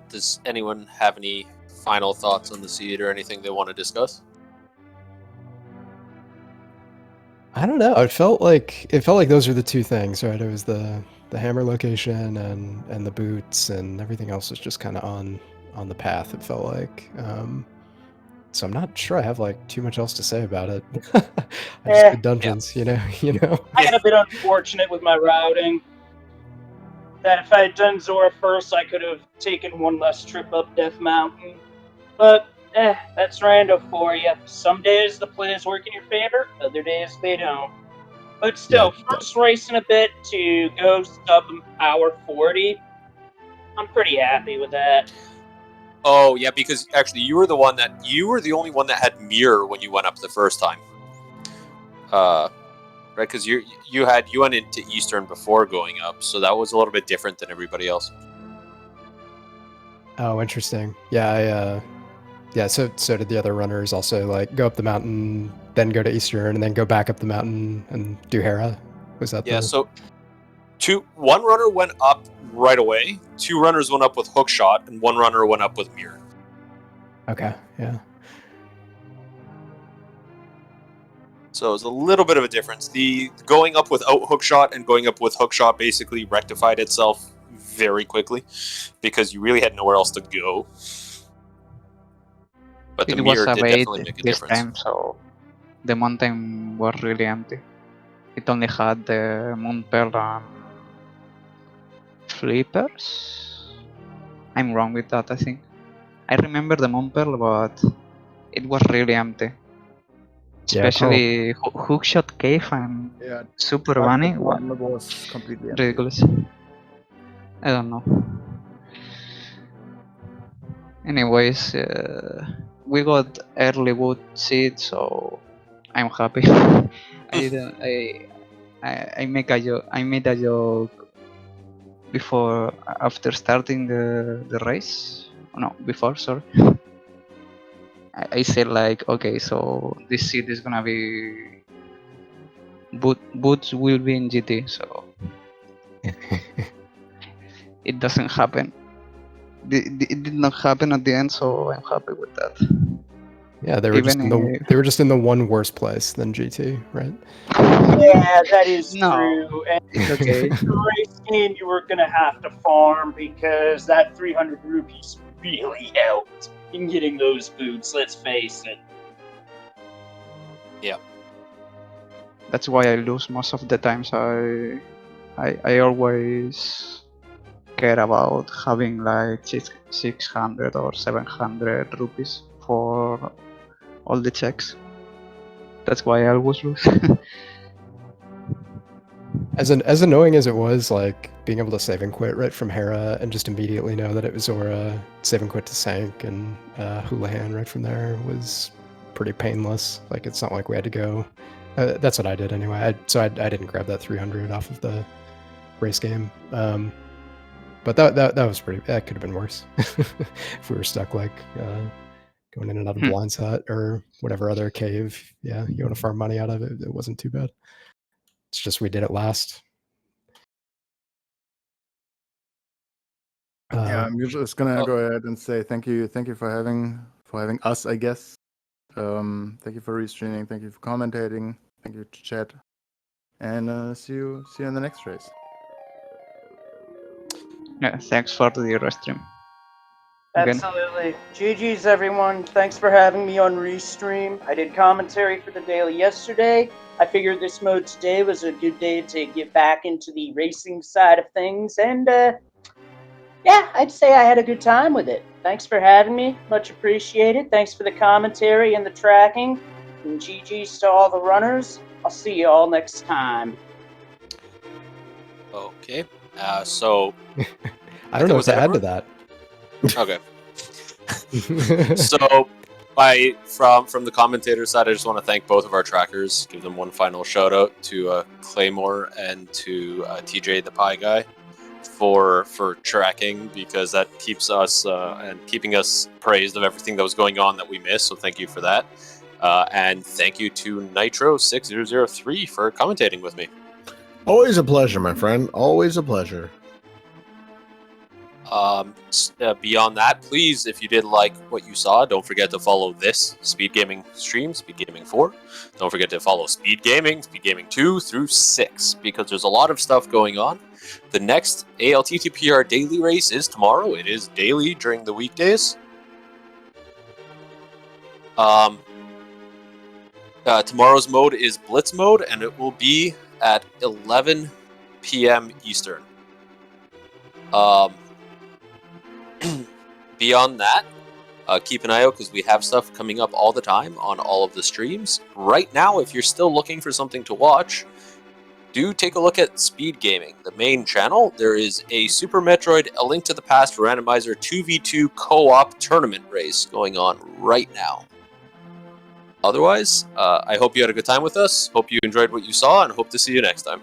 Does anyone have any final thoughts on the seed or anything they want to discuss? I don't know. It felt like those are the two things, right? It was the hammer location and the boots, and everything else was just kind of on the path. It felt like. So I'm not sure I have like too much else to say about it. I just did dungeons, you know. I got a bit unfortunate with my routing. That if I had done Zora first, I could have taken one less trip up Death Mountain. But, that's rando for you. Some days the plays work in your favor, other days they don't. But still, first race in a bit to go sub hour 40, I'm pretty happy with that. Oh yeah, because actually you were the only one that had mirror when you went up the first time. Right, because you went into Eastern before going up, so that was a little bit different than everybody else. Oh, interesting. Yeah, so did the other runners also like go up the mountain, then go to Eastern, and then go back up the mountain and do Hera? Was that So one runner went up right away, 2 runners went up with hook shot, and 1 runner went up with mirror. Okay, yeah. So it was a little bit of a difference. The going up without hook shot and going up with hook shot basically rectified itself very quickly because you really had nowhere else to go. But the It was mirror a did bait definitely make a this difference. time, so the mountain was really empty. It only had the moon pearl and flippers. I'm wrong with that, I think. I remember the moon pearl, but it was really empty. Especially hookshot cave and Yeah, super but bunny. the one was completely empty. Ridiculous. I don't know. Anyways, we got early wood seed, so I'm happy. I made a joke before after starting the race. No, before, sorry. I said like, okay, so this seed is gonna be boots will be in GT, so it doesn't happen. It did not happen at the end, so I'm happy with that. Yeah, they were just in the one worse place than GT, right? Yeah, that is No. true. And It's okay. the race game, you were gonna have to farm because that 300 rupees really helped in getting those boots. Let's face it. Yeah. That's why I lose most of the times. I always care about having like 600 or 700 rupees for all the checks. That's why I always lose. As annoying as it was, like being able to save and quit right from Hera and just immediately know that it was Zora, save and quit to Sank and Houlihan right from there was pretty painless. Like it's not like we had to go. That's what I did anyway. I didn't grab that 300 off of the race game. But that was pretty. That could have been worse if we were stuck like going in and out of Blind's Hut or whatever other cave. Yeah, you want to farm money out of it. It wasn't too bad. It's just we did it last. Yeah, I'm just gonna go ahead and say thank you for having us, I guess. Thank you for restreaming, thank you for commentating, thank you to chat, and see you in the next race. Yeah, thanks for the restream. Absolutely. GG's, everyone. Thanks for having me on Restream. I did commentary for the daily yesterday. I figured this mode today was a good day to get back into the racing side of things, and yeah, I'd say I had a good time with it. Thanks for having me. Much appreciated. Thanks for the commentary and the tracking. And GG's to all the runners. I'll see you all next time. Okay. So I don't know what to add to that. Okay. So from the commentator side, I just want to thank both of our trackers. Give them one final shout out to Claymore and to TJ the Pie Guy for tracking, because that keeps us and keeping us praised of everything that was going on that we missed. So thank you for that. And thank you to Nitro6003 for commentating with me. Always a pleasure, my friend. Always a pleasure. Beyond that, please, if you did like what you saw, don't forget to follow this Speed Gaming stream, Speed Gaming 4. Don't forget to follow Speed Gaming 2 through 6, because there's a lot of stuff going on. The next ALTTPR daily race is tomorrow. It is daily during the weekdays. Tomorrow's mode is Blitz mode, and it will be at 11 p.m. Eastern. Beyond that, keep an eye out because we have stuff coming up all the time on all of the streams. Right now, if you're still looking for something to watch, do take a look at Speed Gaming, the main channel. There is a Super Metroid A Link to the Past Randomizer 2v2 co-op tournament race going on right now. Otherwise, I hope you had a good time with us. Hope you enjoyed what you saw, and hope to see you next time.